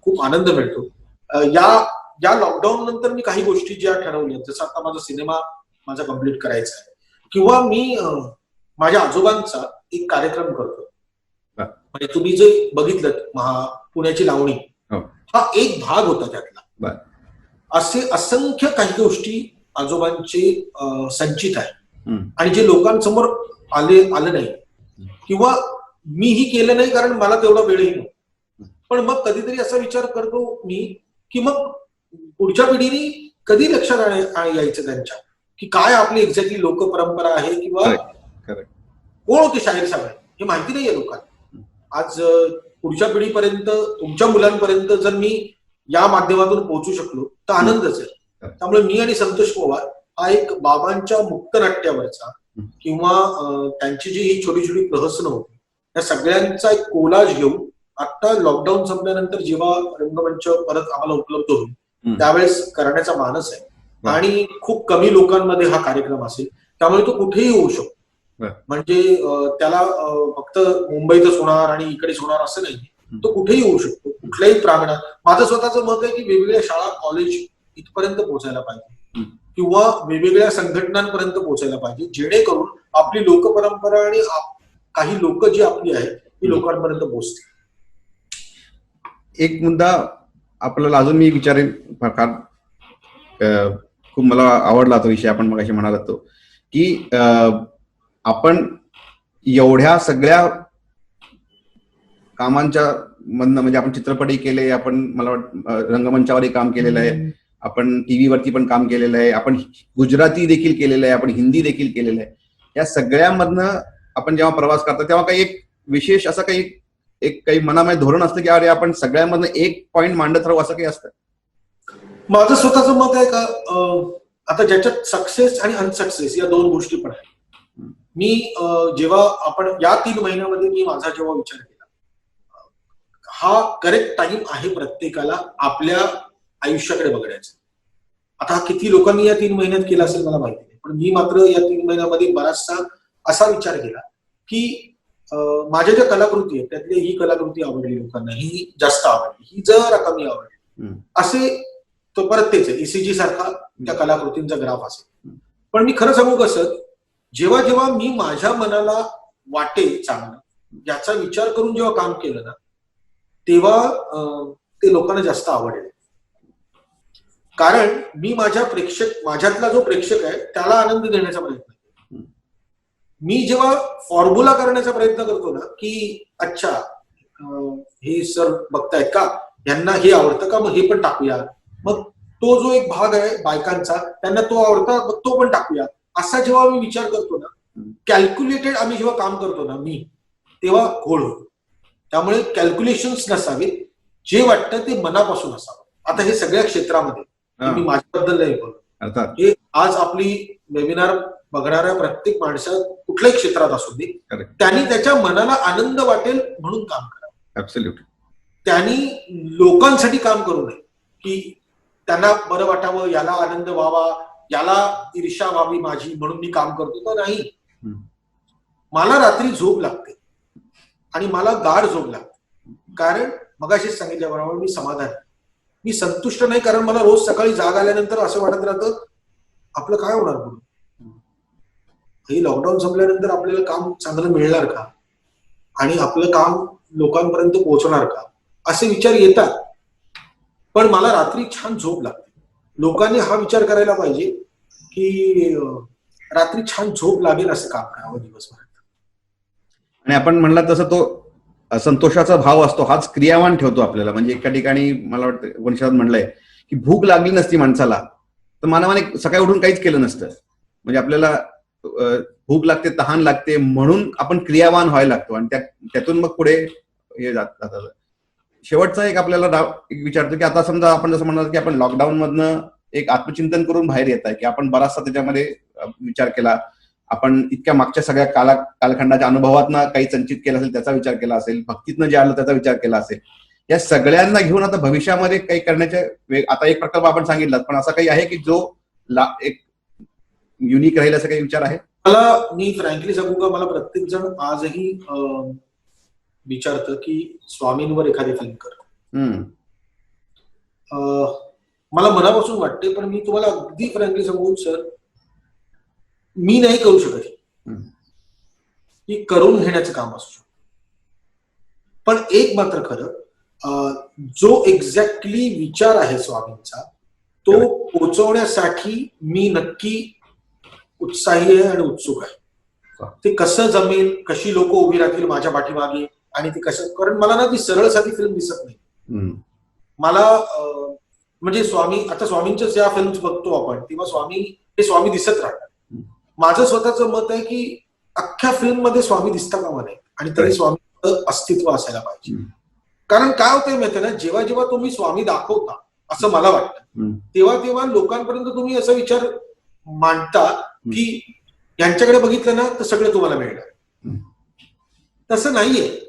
खूप आनंद मिळतो. या लॉकडाऊन नंतर मी काही गोष्टी ज्या ठरवल्या, जसं आता माझा कम्प्लीट करायचा आहे, किंवा मी माझ्या आजोबांचा एक कार्यक्रम करतो. म्हणजे तुम्ही जे बघितलं पुण्याची लावणी, हा एक भाग होता त्यातला. असे असंख्य काही गोष्टी आजोबांचे संचित आहे आणि जे लोकांसमोर आलं नाही किंवा मीही केलं नाही कारण मला तेवढा वेळही नव्हता. पण मग कधीतरी असा विचार करतो मी की मग पुढच्या पिढीने कधी लक्षात यायचं त्यांच्या की काय आपली एक्झॅक्टली लोक परंपरा आहे किंवा कोण होते शाहीर साबळे हे माहिती नाहीये लोकांना. आज पुढच्या पिढीपर्यंत, तुमच्या मुलांपर्यंत जर मी या माध्यमातून पोहोचू शकलो तर आनंदच आहे. त्यामुळे मी आणि संतोष पवार हा एक बाबांच्या मुक्तनाट्यावरचा किंवा त्यांची जी ही छोटी छोटी प्रहसनं होती या सगळ्यांचा एक कोलाज घेऊन आता लॉकडाऊन संपल्यानंतर जेव्हा रंगमंच परत आम्हाला उपलब्ध होईल त्यावेळेस करण्याचा मानस आहे आणि खूप कमी लोकांमध्ये हा कार्यक्रम असेल, त्यामुळे तो कुठेही होऊ शकतो. म्हणजे त्याला फक्त मुंबईतच होणार आणि इकडेच होणार असं नाही, तो कुठेही होऊ शकतो, कुठल्याही प्रांगणात. माझं स्वतःचं मत आहे की वेगवेगळ्या शाळा, कॉलेज इथपर्यंत पोहोचायला पाहिजे किंवा वेगवेगळ्या संघटनांपर्यंत पोहोचायला पाहिजे, जेणेकरून आपली लोकपरंपरा आणि काही लोक जी आपली आहेत ती लोकांपर्यंत पोहोचते. एक मुद्दा आपल्याला अजून मी विचारेन, फार खूप मला आवडला तो विषय आपण मगाशी म्हणाला तो की आपण एवढ्या सगळ्या कामांच्या मधनं, म्हणजे आपण चित्रपटही केले, आपण मला वाटतं रंगमंचावरही काम केलेलं आहे, आपण टीव्हीवरती पण काम केलेलं आहे, आपण गुजराती देखील केलेलं आहे, आपण हिंदी देखील केलेलं आहे. या सगळ्यामधनं आपण जेव्हा प्रवास करतो तेव्हा काही एक विशेष असं काही मनामध्ये धोरण असतं की अरे आपण सगळ्यामधनं एक पॉइंट मांडत राहू असं काही असतं? माझं स्वतःचं मत आहे का, आता ज्याच्यात सक्सेस आणि अनसक्सेस या दोन गोष्टी पण आहेत. मी जेव्हा आपण या 3 महिन्यामध्ये मी माझा जेव्हा विचार केला, हा करेक्ट टाइम आहे प्रत्येकाला आपल्या आयुष्याकडे बघण्याचा. आता हा किती लोकांनी या 3 महिन्यात केला असेल मला माहिती नाही, पण मी मात्र या 3 महिन्यामध्ये बराचसा असा विचार केला की माझ्या ज्या कलाकृती आहेत त्यातली ही कलाकृती आवडली लोकांना, ही जास्त आवडली, ही जरा कमी आवडली, असे तो परत तेच आहे ईसीजी सारखा त्या कलाकृतींचा ग्राफ असेल. पण मी खरं सांगू कसं, जेव्हा जेव्हा मी माझ्या मनाला वाटेल चांगलं याचा विचार करून जेव्हा काम केलं ना, तेव्हा ते लोकांना जास्त आवडेल. कारण मी माझ्यातला जो प्रेक्षक आहे त्याला आनंद देण्याचा प्रयत्न करतो. मी जेव्हा फॉर्म्युला करण्याचा प्रयत्न करतो ना, की अच्छा हे सर बघतायत का, यांना हे आवडतं का, मग हे पण टाकूया, मग तो जो एक भाग आहे बायकांचा त्यांना तो आवडता, मग तो पण टाकूया, असा जेव्हा मी विचार करतो ना, कॅल्क्युलेटेड आम्ही जेव्हा काम करतो ना मी, तेव्हा घोळ होतो. त्यामुळे कॅल्क्युलेशन्स नसावे, जे वाटतं ते मनापासून असावं. आता हे सगळ्या क्षेत्रामध्ये मी माझ्याबद्दल नाही बोलतो, हे आज आपली वेबिनार बघणाऱ्या प्रत्येक माणसात कुठल्याही क्षेत्रात असू दे, त्यांनी त्याच्या मनाला आनंद वाटेल म्हणून काम करावं. ऍब्सोल्युटली. त्यांनी लोकांसाठी काम करू नये की त्यांना बरं वाटावं, याला आनंद व्हावा, याला ईर्ष्या व्हावी माझी म्हणून मी काम करतो. तर नाही, मला रात्री झोप लागते आणि मला गाढ झोप लागते, कारण मगाशीच सांगितल्याबरोबर मी समाधान, मी संतुष्ट नाही, कारण मला रोज सकाळी जाग आल्यानंतर असं वाटत राहतं आपलं काय होणार पुढे, हे लॉकडाऊन संपल्यानंतर आपल्याला काम चांगलं मिळणार का, आणि आपलं काम लोकांपर्यंत पोहोचणार का, असे विचार येतात. पण मला रात्री छान झोप लागते. लोकांनी हा विचार करायला पाहिजे की रात्री छान झोप लागेल असं काम करावं दिवसभरात. आणि आपण म्हणला तसं तो संतोषाचा भाव असतो, हाच क्रियावान ठेवतो आपल्याला. म्हणजे एका ठिकाणी मला वाटतं उपनिषदात म्हणलंय की भूक लागली नसती माणसाला तर मानवाने सकाळी उठून काहीच केलं नसतं. म्हणजे आपल्याला भूक लागते, तहान लागते, म्हणून आपण क्रियावान व्हायला लागतो आणि त्यातून मग पुढे हे जातात. शेवटचा एक आपल्याला एक विचारतो की आता समजा आपण जसं म्हणणार की आपण लॉकडाऊन मधनं एक आत्मचिंतन करून बाहेर येत आहे, की आपण बराचसा त्याच्यामध्ये विचार केला, आपण इतक्या मागच्या सगळ्या कालखंडाच्या अनुभवातनं काही संचित केलं असेल त्याचा विचार केला असेल, भक्तीतनं जे आलं त्याचा विचार केला असेल, या सगळ्यांना घेऊन आता भविष्यामध्ये काही करण्याचे आता एक प्रकल्प आपण सांगितला, पण असा काही आहे की जो एक युनिक राहील असा काही विचार आहे? मी फ्रँकली सांगू का, मला प्रत्येक जण आजही विचारतं की स्वामींवर एखादी फिल्म कर. मला मनापासून वाटते, पण मी तुम्हाला अगदी फ्रँकली सांगू सर, मी नाही करू शकत. की करून घेण्याचं काम असू शकतं. पण एक मात्र खरं, जो एक्झॅक्टली विचार आहे स्वामींचा तो पोचवण्यासाठी मी नक्की उत्साही आहे आणि उत्सुक आहे. ते कसं जमेल, कशी लोक उभी राहतील माझ्या पाठीमागे, आणि ते कसं, कारण मला ना ती सरळ साधी फिल्म दिसत नाही. मला म्हणजे आता स्वामींच्याच या फिल्म्स बघतो आपण, तेव्हा स्वामी दिसत राहतात. माझं स्वतःचं मत आहे की अख्ख्या फिल्म मध्ये स्वामी दिसता कामा नये, आणि तरी स्वामींचं अस्तित्व असायला पाहिजे. कारण काय होतंय माहिती ना, जेव्हा जेव्हा तुम्ही स्वामी दाखवता असं मला वाटतं, तेव्हा तेव्हा लोकांपर्यंत तुम्ही असा विचार मांडता की यांच्याकडे बघितलं ना तर सगळं तुम्हाला मिळणार. तसं नाहीये.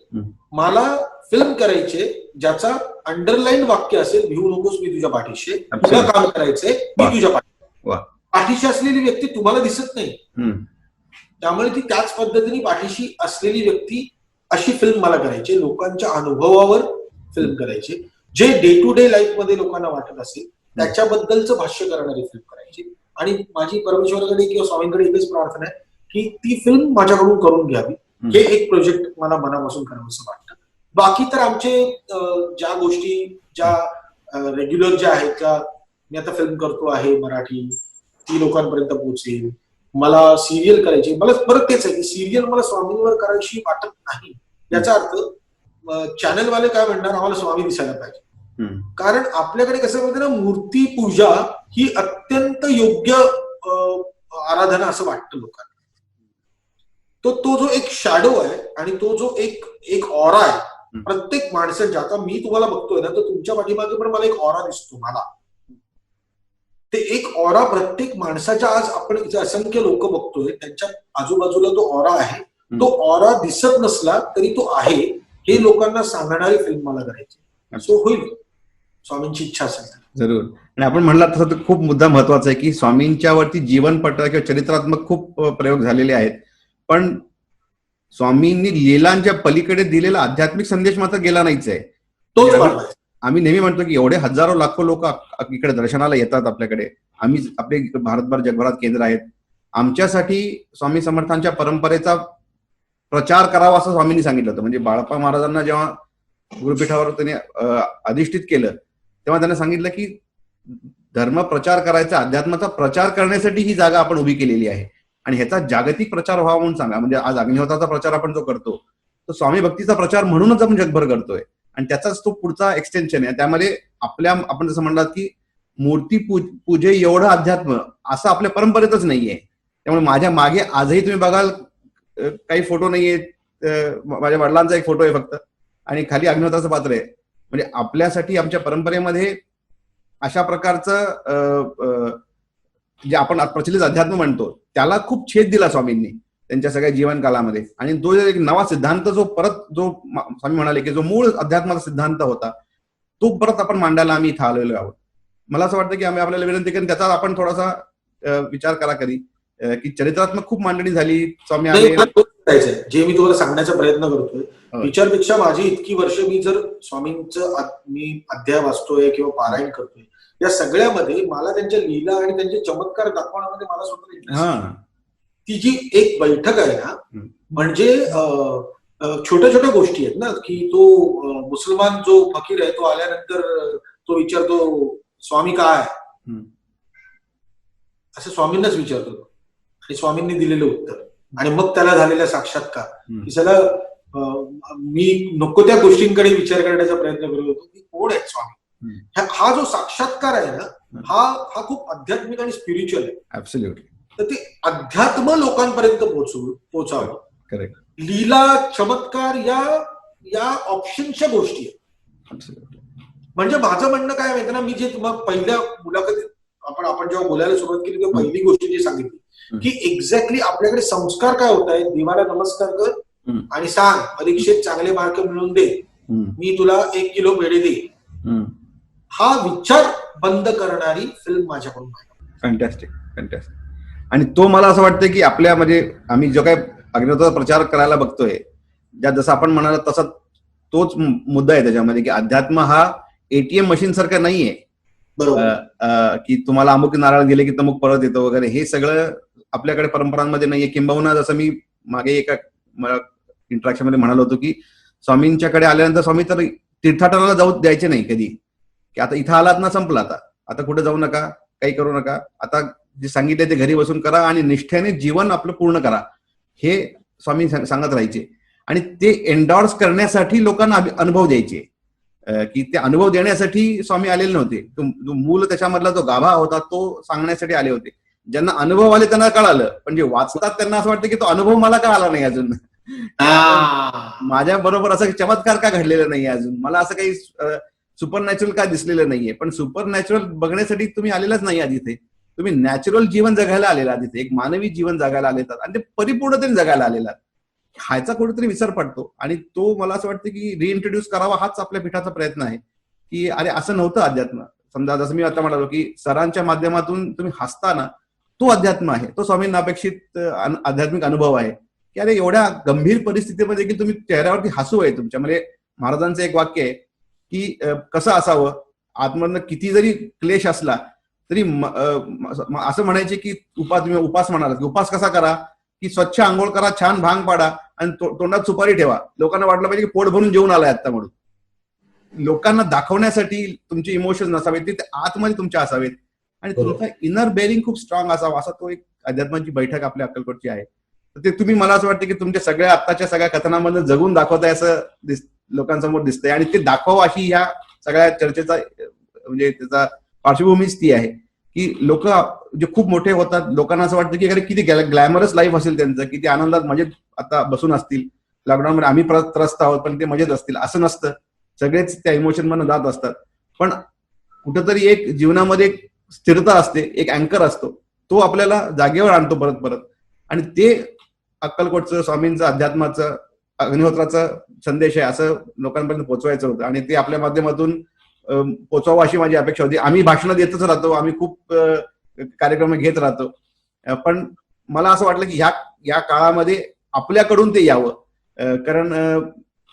मला फिल्म करायचे ज्याचा अंडरलाईन वाक्य असेल, भिवू नकोस मी तुझ्या पाठीशी, तुला काम करायचंय मी तुझ्या पाठीशी असलेली व्यक्ती तुम्हाला दिसत नाही, त्यामुळे ती त्याच पद्धतीने पाठीशी असलेली व्यक्ती अशी फिल्म मला करायची, लोकांच्या अनुभवावर फिल्म करायची, जे डे टू डे लाईफ मध्ये लोकांना वाटत असेल त्याच्याबद्दलचं भाष्य करणारी फिल्म करायची. आणि माझी परमेश्वराकडे किंवा स्वामींकडे एकच प्रार्थना आहे की ती फिल्म माझ्याकडून करून घ्यावी. हे एक प्रोजेक्ट मला मनापासून करावं असं वाटतं. बाकी तर आमचे ज्या गोष्टी ज्या रेग्युलर ज्या आहेत, त्या मी आता फिल्म करतो आहे मराठी, ती लोकांपर्यंत पोहोचेल. मला सिरियल करायची, मला परत तेच आहे की सिरियल मला स्वामींवर करायची वाटत नाही. याचा अर्थ चॅनलवाले काय म्हणणार, आम्हाला स्वामी दिसायला पाहिजे. कारण आपल्याकडे कसं म्हणते ना, मूर्ती पूजा ही अत्यंत योग्य आराधना असं वाटतं लोकांना. तो जो एक शॅडो आहे आणि तो जो एक ऑरा आहे प्रत्येक माणसाच्या, आता मी तुम्हाला बघतोय ना तर तुमच्या पाठीमागे पण मला एक ऑरा दिसतो मला, ते एक ऑरा प्रत्येक माणसाच्या, आज आपण इथे असंख्य लोक बघतोय त्यांच्या आजूबाजूला तो ऑरा आहे, तो ऑरा दिसत नसला तरी तो आहे, हे लोकांना सांगणारी फिल्म मला करायची. सो होईल, स्वामींची इच्छा असेल तर. जरूर. आणि आपण म्हणला तसं तर खूप मुद्दा महत्वाचा आहे की स्वामींच्या वरती जीवनपट किंवा चरित्रात्मक खूप प्रयोग झालेले आहेत, पण स्वामींनी लीलांच्या पलीकडे दिलेला आध्यात्मिक संदेश मात्र गेला नाहीच आहे. तोच वाढवायचा. आम्ही नेहमी म्हणतो की एवढे हजारो लाखो लोक इकडे दर्शनाला येतात आपल्याकडे, आम्ही आपले भारतभर जगभरात केंद्र आहेत, आमच्यासाठी स्वामी समर्थांच्या परंपरेचा प्रचार करावा असं स्वामींनी सांगितलं होतं. म्हणजे बाळप्पा महाराजांना जेव्हा गुरुपीठावर त्यांनी अधिष्ठित केलं तेव्हा त्यांना सांगितलं की धर्म प्रचार करायचा, अध्यात्माचा प्रचार करण्यासाठी ही जागा आपण उभी केलेली आहे आणि ह्याचा जागतिक प्रचार व्हावा म्हणून सांगा. म्हणजे आज अग्निहोत्राचा प्रचार आपण जो करतो तो स्वामी भक्तीचा प्रचार म्हणूनच आपण जगभर करतोय आणि त्याचाच तो पुढचा एक्सटेन्शन आहे. त्यामध्ये आपण जसं म्हणलात की मूर्ती पूजे एवढं अध्यात्म असं आपल्या परंपरेतच नाहीये. त्यामुळे माझ्या मागे आजही तुम्ही बघाल काही फोटो नाहीये, माझ्या वडिलांचा एक फोटो आहे फक्त आणि खाली अग्निहोत्राचं पात्र आहे. म्हणजे आपल्यासाठी आमच्या परंपरेमध्ये अशा प्रकारचं जे आपण प्रचलित अध्यात्म म्हणतो त्याला खूप छेद दिला स्वामींनी त्यांच्या सगळ्या जीवनकालामध्ये. आणि तो एक नवा सिद्धांत जो स्वामी म्हणाले की जो मूळ अध्यात्माचा सिद्धांत होता तो परत आपण मांडायला आम्ही इथं आलेलो आहोत. मला असं वाटतं की आम्ही आपल्याला विनंती करेन त्याचा आपण थोडासा विचार करा कधी, की चरित्रात्मक खूप मांडणी झाली. स्वामी जे मी तुम्हाला सांगण्याचा प्रयत्न करतोय, विचारपेक्षा माझी इतकी वर्ष मी जर स्वामींचं मी अध्याय वाचतोय किंवा पारायण करतोय, या सगळ्यामध्ये मला त्यांच्या लीला आणि त्यांचे चमत्कार दाखवण्यामध्ये मला स्वतः इंटरेस्ट. ती जी एक बैठक आहे ना, म्हणजे छोट्या छोट्या गोष्टी आहेत ना, की तो मुसलमान जो फकीर आहे तो आल्यानंतर तो विचारतो स्वामी काय, असं स्वामींनाच विचारतो आणि स्वामींनी दिलेलं उत्तर आणि मग त्याला झालेला साक्षात्कार, की सगळं मी नको त्या गोष्टींकडे विचार करण्याचा प्रयत्न करत होतो की कोण आहे स्वामी. हा जो साक्षात्कार आहे ना, हा खूप आध्यात्मिक आणि स्पिरिच्युअल आहे. ऍब्सोल्युटली. तर ते अध्यात्म लोकांपर्यंत पोहोचावं. करेक्ट. लीला चमत्कार या ऑप्शनच्या गोष्टी आहेत. म्हणजे माझं म्हणणं काय माहिती ना, मी जे तुम्हाला पहिल्या मुलाखतीत आपण जेव्हा बोलायला सुरुवात केली तेव्हा पहिली गोष्ट जी सांगितली की एक्झॅक्टली आपल्याकडे संस्कार काय होत आहे, देवाला नमस्कार कर आणि सांग परीक्षेत चांगले मार्क मिळवून दे, मी तुला 1 किलो पेढे दे. हा विचार बंद करणारी फिल्म माझ्याकडून आहे. Fantastic, fantastic. आणि तो मला असं वाटतं की आपल्या म्हणजे आम्ही जो काय अग्निहोत्राचा प्रचार करायला बघतोय, जसं आपण म्हणाला तसा तोच मुद्दा आहे त्याच्यामध्ये, की अध्यात्म हा एटीएम मशीन सारखा नाहीये. बरोबर. की तुम्हाला अमुक नारळ गेले की तमुक परत येतो वगैरे, हे सगळं आपल्याकडे परंपरांमध्ये नाहीये. किंबहुना जसं मी मागे एका इंटरॅक्शन मध्ये म्हणालो होतो की स्वामींच्याकडे आल्यानंतर स्वामी तर तीर्थाटनाला जाऊ द्यायचे नाही कधी, की आता इथं आलात ना संपला, आता कुठे जाऊ नका, काही करू नका, आता जे सांगितले ते घरी बसून करा आणि निष्ठेने जीवन आपलं पूर्ण करा, हे स्वामी सांगत राहायचे. आणि ते एन्डॉर्स करण्यासाठी लोकांना अनुभव द्यायचे, की ते अनुभव देण्यासाठी स्वामी आलेले नव्हते. जो मूल त्याच्यामधला जो गाभा होता तो सांगण्यासाठी आले होते. ज्यांना अनुभव आले त्यांना कळालं, पण जे वाचतात त्यांना असं वाटतं की तो अनुभव मला का आला नाही अजून, माझ्या बरोबर असं चमत्कार का घडलेला नाही अजून, मला असं काही सुपर नॅचरल का दिसलेलं नाहीये. पण सुपर नॅचरल बघण्यासाठी तुम्ही आलेलाच नाही आधी, इथे तुम्ही नॅचरल जीवन जगायला आलेला, तिथे एक मानवी जीवन जगायला आलेला आणि ते परिपूर्णतेने जगायला आलेला. ह्याचा कुठेतरी विसर पडतो आणि तो मला असं वाटतं की रिइंट्रोड्यूस करावा, हाच आपल्या पीठाचा प्रयत्न आहे. की अरे असं नव्हतं अध्यात्म. समजा जसं मी आता म्हणालो की सरांच्या माध्यमातून तुम्ही हसताना तो अध्यात्म आहे, तो स्वामींना अपेक्षित आध्यात्मिक अनुभव आहे. की अरे एवढ्या गंभीर परिस्थितीमध्ये देखील तुम्ही चेहऱ्यावरती हसू आहे तुमच्या. म्हणजे महाराजांचं एक वाक्य आहे की कसं असावं, आतमधनं किती जरी क्लेश असला तरी असं म्हणायचे की तुम्ही उपास म्हणाला की उपास कसा करा, की स्वच्छ आंघोळ करा, छान भांग पाडा आणि तोंडात सुपारी ठेवा, लोकांना वाटलं पाहिजे की पोट भरून जेवून आलाय आता म्हणून. लोकांना दाखवण्यासाठी तुमचे इमोशन्स नसावेत, ते आतमध्ये तुमच्या असावेत आणि तुमचा इनर बेरिंग खूप स्ट्रॉंग असावा, असा तो एक अध्यात्माची बैठक आपल्या अक्कलकोटची आहे. तर ते तुम्ही, मला असं वाटतं की तुमच्या सगळ्या आत्ताच्या सगळ्या कथनामध्ये जगून दाखवताय असं लोकांसमोर दिसतंय. आणि ते दाखवावं अशी या सगळ्या चर्चेचा म्हणजे त्याचा पार्श्वभूमीच ती आहे की लोक जे खूप मोठे होतात, लोकांना असं वाटतं की अरे किती ग्लॅमरस लाईफ असेल त्यांचं, किती आनंदात मजेत आता बसून असतील, लॉकडाऊन मध्ये आम्ही त्रस्त आहोत पण ते मजेत असतील, असं नसतं. सगळेच त्या इमोशन मधून जात असतात. पण कुठंतरी एक जीवनामध्ये स्थिरता असते, एक अँकर असतो, तो आपल्याला जागेवर आणतो परत परत. आणि ते अक्कलकोटचं, स्वामींचं, अध्यात्माचं, अग्निहोत्राचा संदेश आहे असं लोकांपर्यंत पोहोचवायचं होतं. आणि ते आपल्या माध्यमातून पोचवावं अशी माझी अपेक्षा होती. आम्ही भाषणं देतच राहतो, आम्ही खूप कार्यक्रम घेत राहतो, पण मला असं वाटलं की या काळामध्ये आपल्याकडून ते यावं. कारण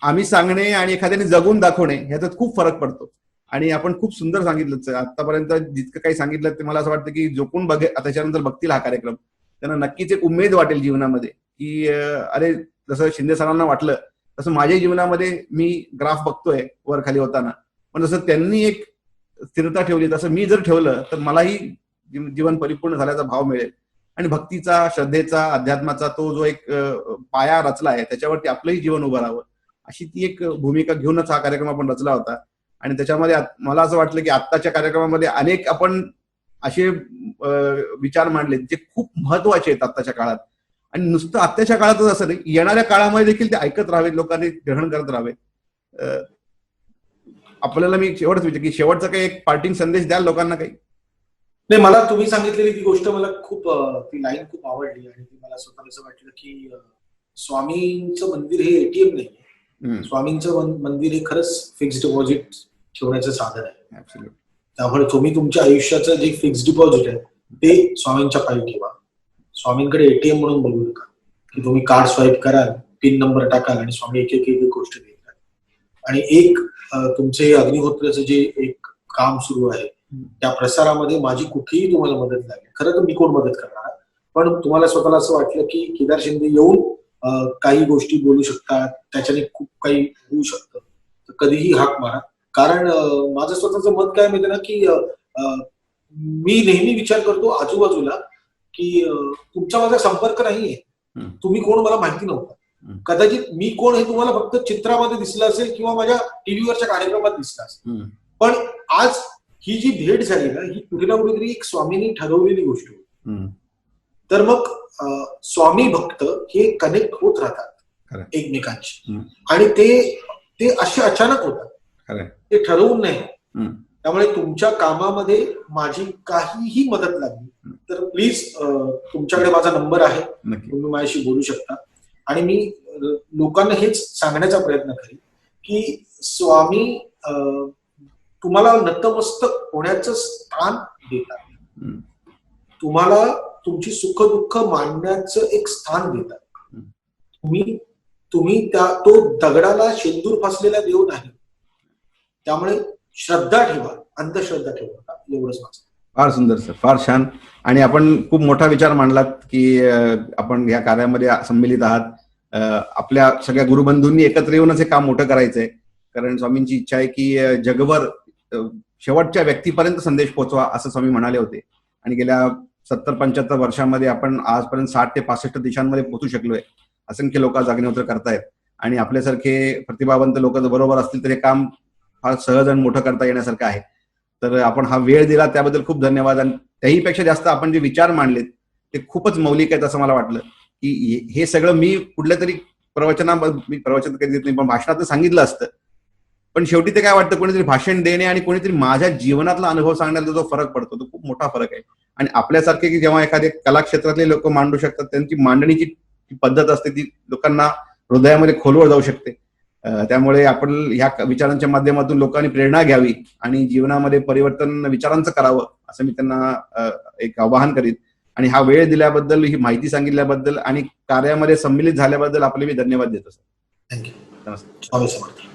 आम्ही सांगणे आणि एखाद्याने जगून दाखवणे ह्याच्यात खूप फरक पडतो. आणि आपण खूप सुंदर सांगितलं आतापर्यंत, जितकं काही सांगितलं ते मला असं वाटतं की जो कोण त्याच्यानंतर बघतील हा कार्यक्रम, त्यांना नक्कीच एक उमेद वाटेल जीवनामध्ये की अरे, जसं शिंदे सरांना वाटलं तसं माझ्या जीवनामध्ये मी ग्राफ बघतोय वर खाली होताना, पण जसं त्यांनी एक स्थिरता ठेवली तसं मी जर ठेवलं तर मलाही जीवन परिपूर्ण झाल्याचा भाव मिळेल. आणि भक्तीचा, श्रद्धेचा, अध्यात्माचा तो जो एक पाया रचला आहे त्याच्यावरती आपलंही जीवन उभं राहावं अशी ती एक भूमिका घेऊनच हा कार्यक्रम आपण रचला होता. आणि त्याच्यामध्ये मला असं वाटलं की आत्ताच्या कार्यक्रमामध्ये अनेक आपण असे विचार मांडले जे खूप महत्वाचे आहेत आत्ताच्या काळात. आणि नुसतं आत्ताच्या काळातच असं नाही, येणाऱ्या काळामध्ये देखील ते ऐकत राहावेत, लोकांनी ग्रहण करत राहावे. आपल्याला मी शेवटच विचार की शेवटचा काही एक पार्टिंग संदेश द्याल लोकांना काही? नाही, मला तुम्ही सांगितलेली ती गोष्ट मला खूप, ती लाईन खूप आवडली आणि ती मला स्वतःला असं वाटलं की स्वामींचं मंदिर हे एटीएम नाही, स्वामींचं मंदिर हे खरंच फिक्स्ड डिपॉझिट ठेवण्याचं साधन आहे. त्यामुळे तुम्ही तुमच्या आयुष्याचं जे फिक्स्ड डिपॉझिट आहे ते स्वामींच्या पायी ठेवा. स्वामींकडे एटीएम म्हणून बघू नका की तुम्ही कार्ड स्वाईप कराल, पिन नंबर टाकाल आणि स्वामी एक एक एक गोष्ट देतात. आणि एक तुमचे अग्निहोत्राचं जे एक काम सुरू आहे त्या प्रसारामध्ये माझी कुठेही तुम्हाला मदत लागेल. खरं तर मी कोण मदत करणार, पण तुम्हाला स्वतःला असं वाटलं की केदार शिंदे येऊन काही गोष्टी बोलू शकतात, त्याच्याने खूप काही होऊ शकतं, तर कधीही हाक मारा. कारण माझं स्वतःचं मत काय माहिती ना की मी नेहमी विचार करतो आजूबाजूला की तुमचा माझा संपर्क नाहीये, तुम्ही कोण मला माहिती नव्हतं. कदाचित मी कोण हे तुम्हाला फक्त चित्रामध्ये दिसलं असेल किंवा माझ्या टीव्हीवरच्या कार्यक्रमात दिसलं असेल, पण आज ही जी भेट झाली ना ही कुठे ना कुठेतरी एक स्वामींनी ठरवलेली गोष्ट होती. तर मग स्वामी भक्त हे कनेक्ट होत राहतात एकमेकांशी आणि ते असे अचानक होतात, ते ठरवून नाही. त्यामुळे तुमच्या कामामध्ये माझी काहीही मदत लागली तर प्लीज तुमच्याकडे माझा नंबर आहे, तुम्ही माझ्याशी बोलू शकता. आणि मी लोकांना हेच सांगण्याचा प्रयत्न करेन की स्वामी तुम्हाला नतमस्तक होण्याचं स्थान देतात, तुम्हाला तुमची सुख दुःख मांडण्याचं एक स्थान देतात. तुम्ही तो दगडाला शेंदूर फासलेला देव नाही. त्यामुळे श्रद्धा ठेवा, अंधश्रद्धा ठेवा, एवढंच माझं. फार सुंदर सर, फार छान. आणि आपण खूप मोठा विचार मांडलात की आपण या कार्यामध्ये सम्मिलित आहात. आपल्या सगळ्या गुरुबंधूंनी एकत्र येऊनच हे काम मोठं करायचंय. कारण स्वामींची इच्छा आहे की जगभर शेवटच्या व्यक्तीपर्यंत संदेश पोहोचवा असं स्वामी म्हणाले होते. आणि गेल्या 70-75 वर्षांमध्ये आपण आजपर्यंत 60 ते 65 देशांमध्ये पोहोचू शकलोय. असंख्य लोक अग्निहोत्र करतायत आणि आपल्यासारखे प्रतिभावंत लोक जर बरोबर असतील तर हे काम फार सहज आणि मोठं करता येण्यासारखं आहे. तर आपण हा वेळ दिला त्याबद्दल खूप धन्यवाद. आणि त्याहीपेक्षा जास्त आपण जे विचार मांडलेत ते खूपच मौलिक आहेत असं मला वाटलं की हे सगळं मी कुठल्या तरी मी प्रवचन कधी देत नाही, पण भाषणात सांगितलं असतं. पण शेवटी ते काय वाटतं, कोणीतरी भाषण देणे आणि कोणीतरी माझ्या जीवनातला अनुभव सांगण्याचा जो फरक पडतो तो खूप मोठा फरक आहे. आणि आपल्यासारखे की जेव्हा एखाद्या कला क्षेत्रातले लोक मांडू शकतात त्यांची मांडणीची पद्धत असते ती लोकांना हृदयामध्ये खोलवर जाऊ शकते. त्यामुळे आपण ह्या विचारांच्या माध्यमातून लोकांनी प्रेरणा घ्यावी आणि जीवनामध्ये परिवर्तन विचारांचं करावं असं मी त्यांना एक आवाहन करीन. आणि हा वेळ दिल्याबद्दल, ही माहिती सांगितल्याबद्दल आणि कार्यामध्ये सम्मिलित झाल्याबद्दल आपले मी धन्यवाद देतो सर. थँक्यू. नमस्कार. स्वामी समर्थ.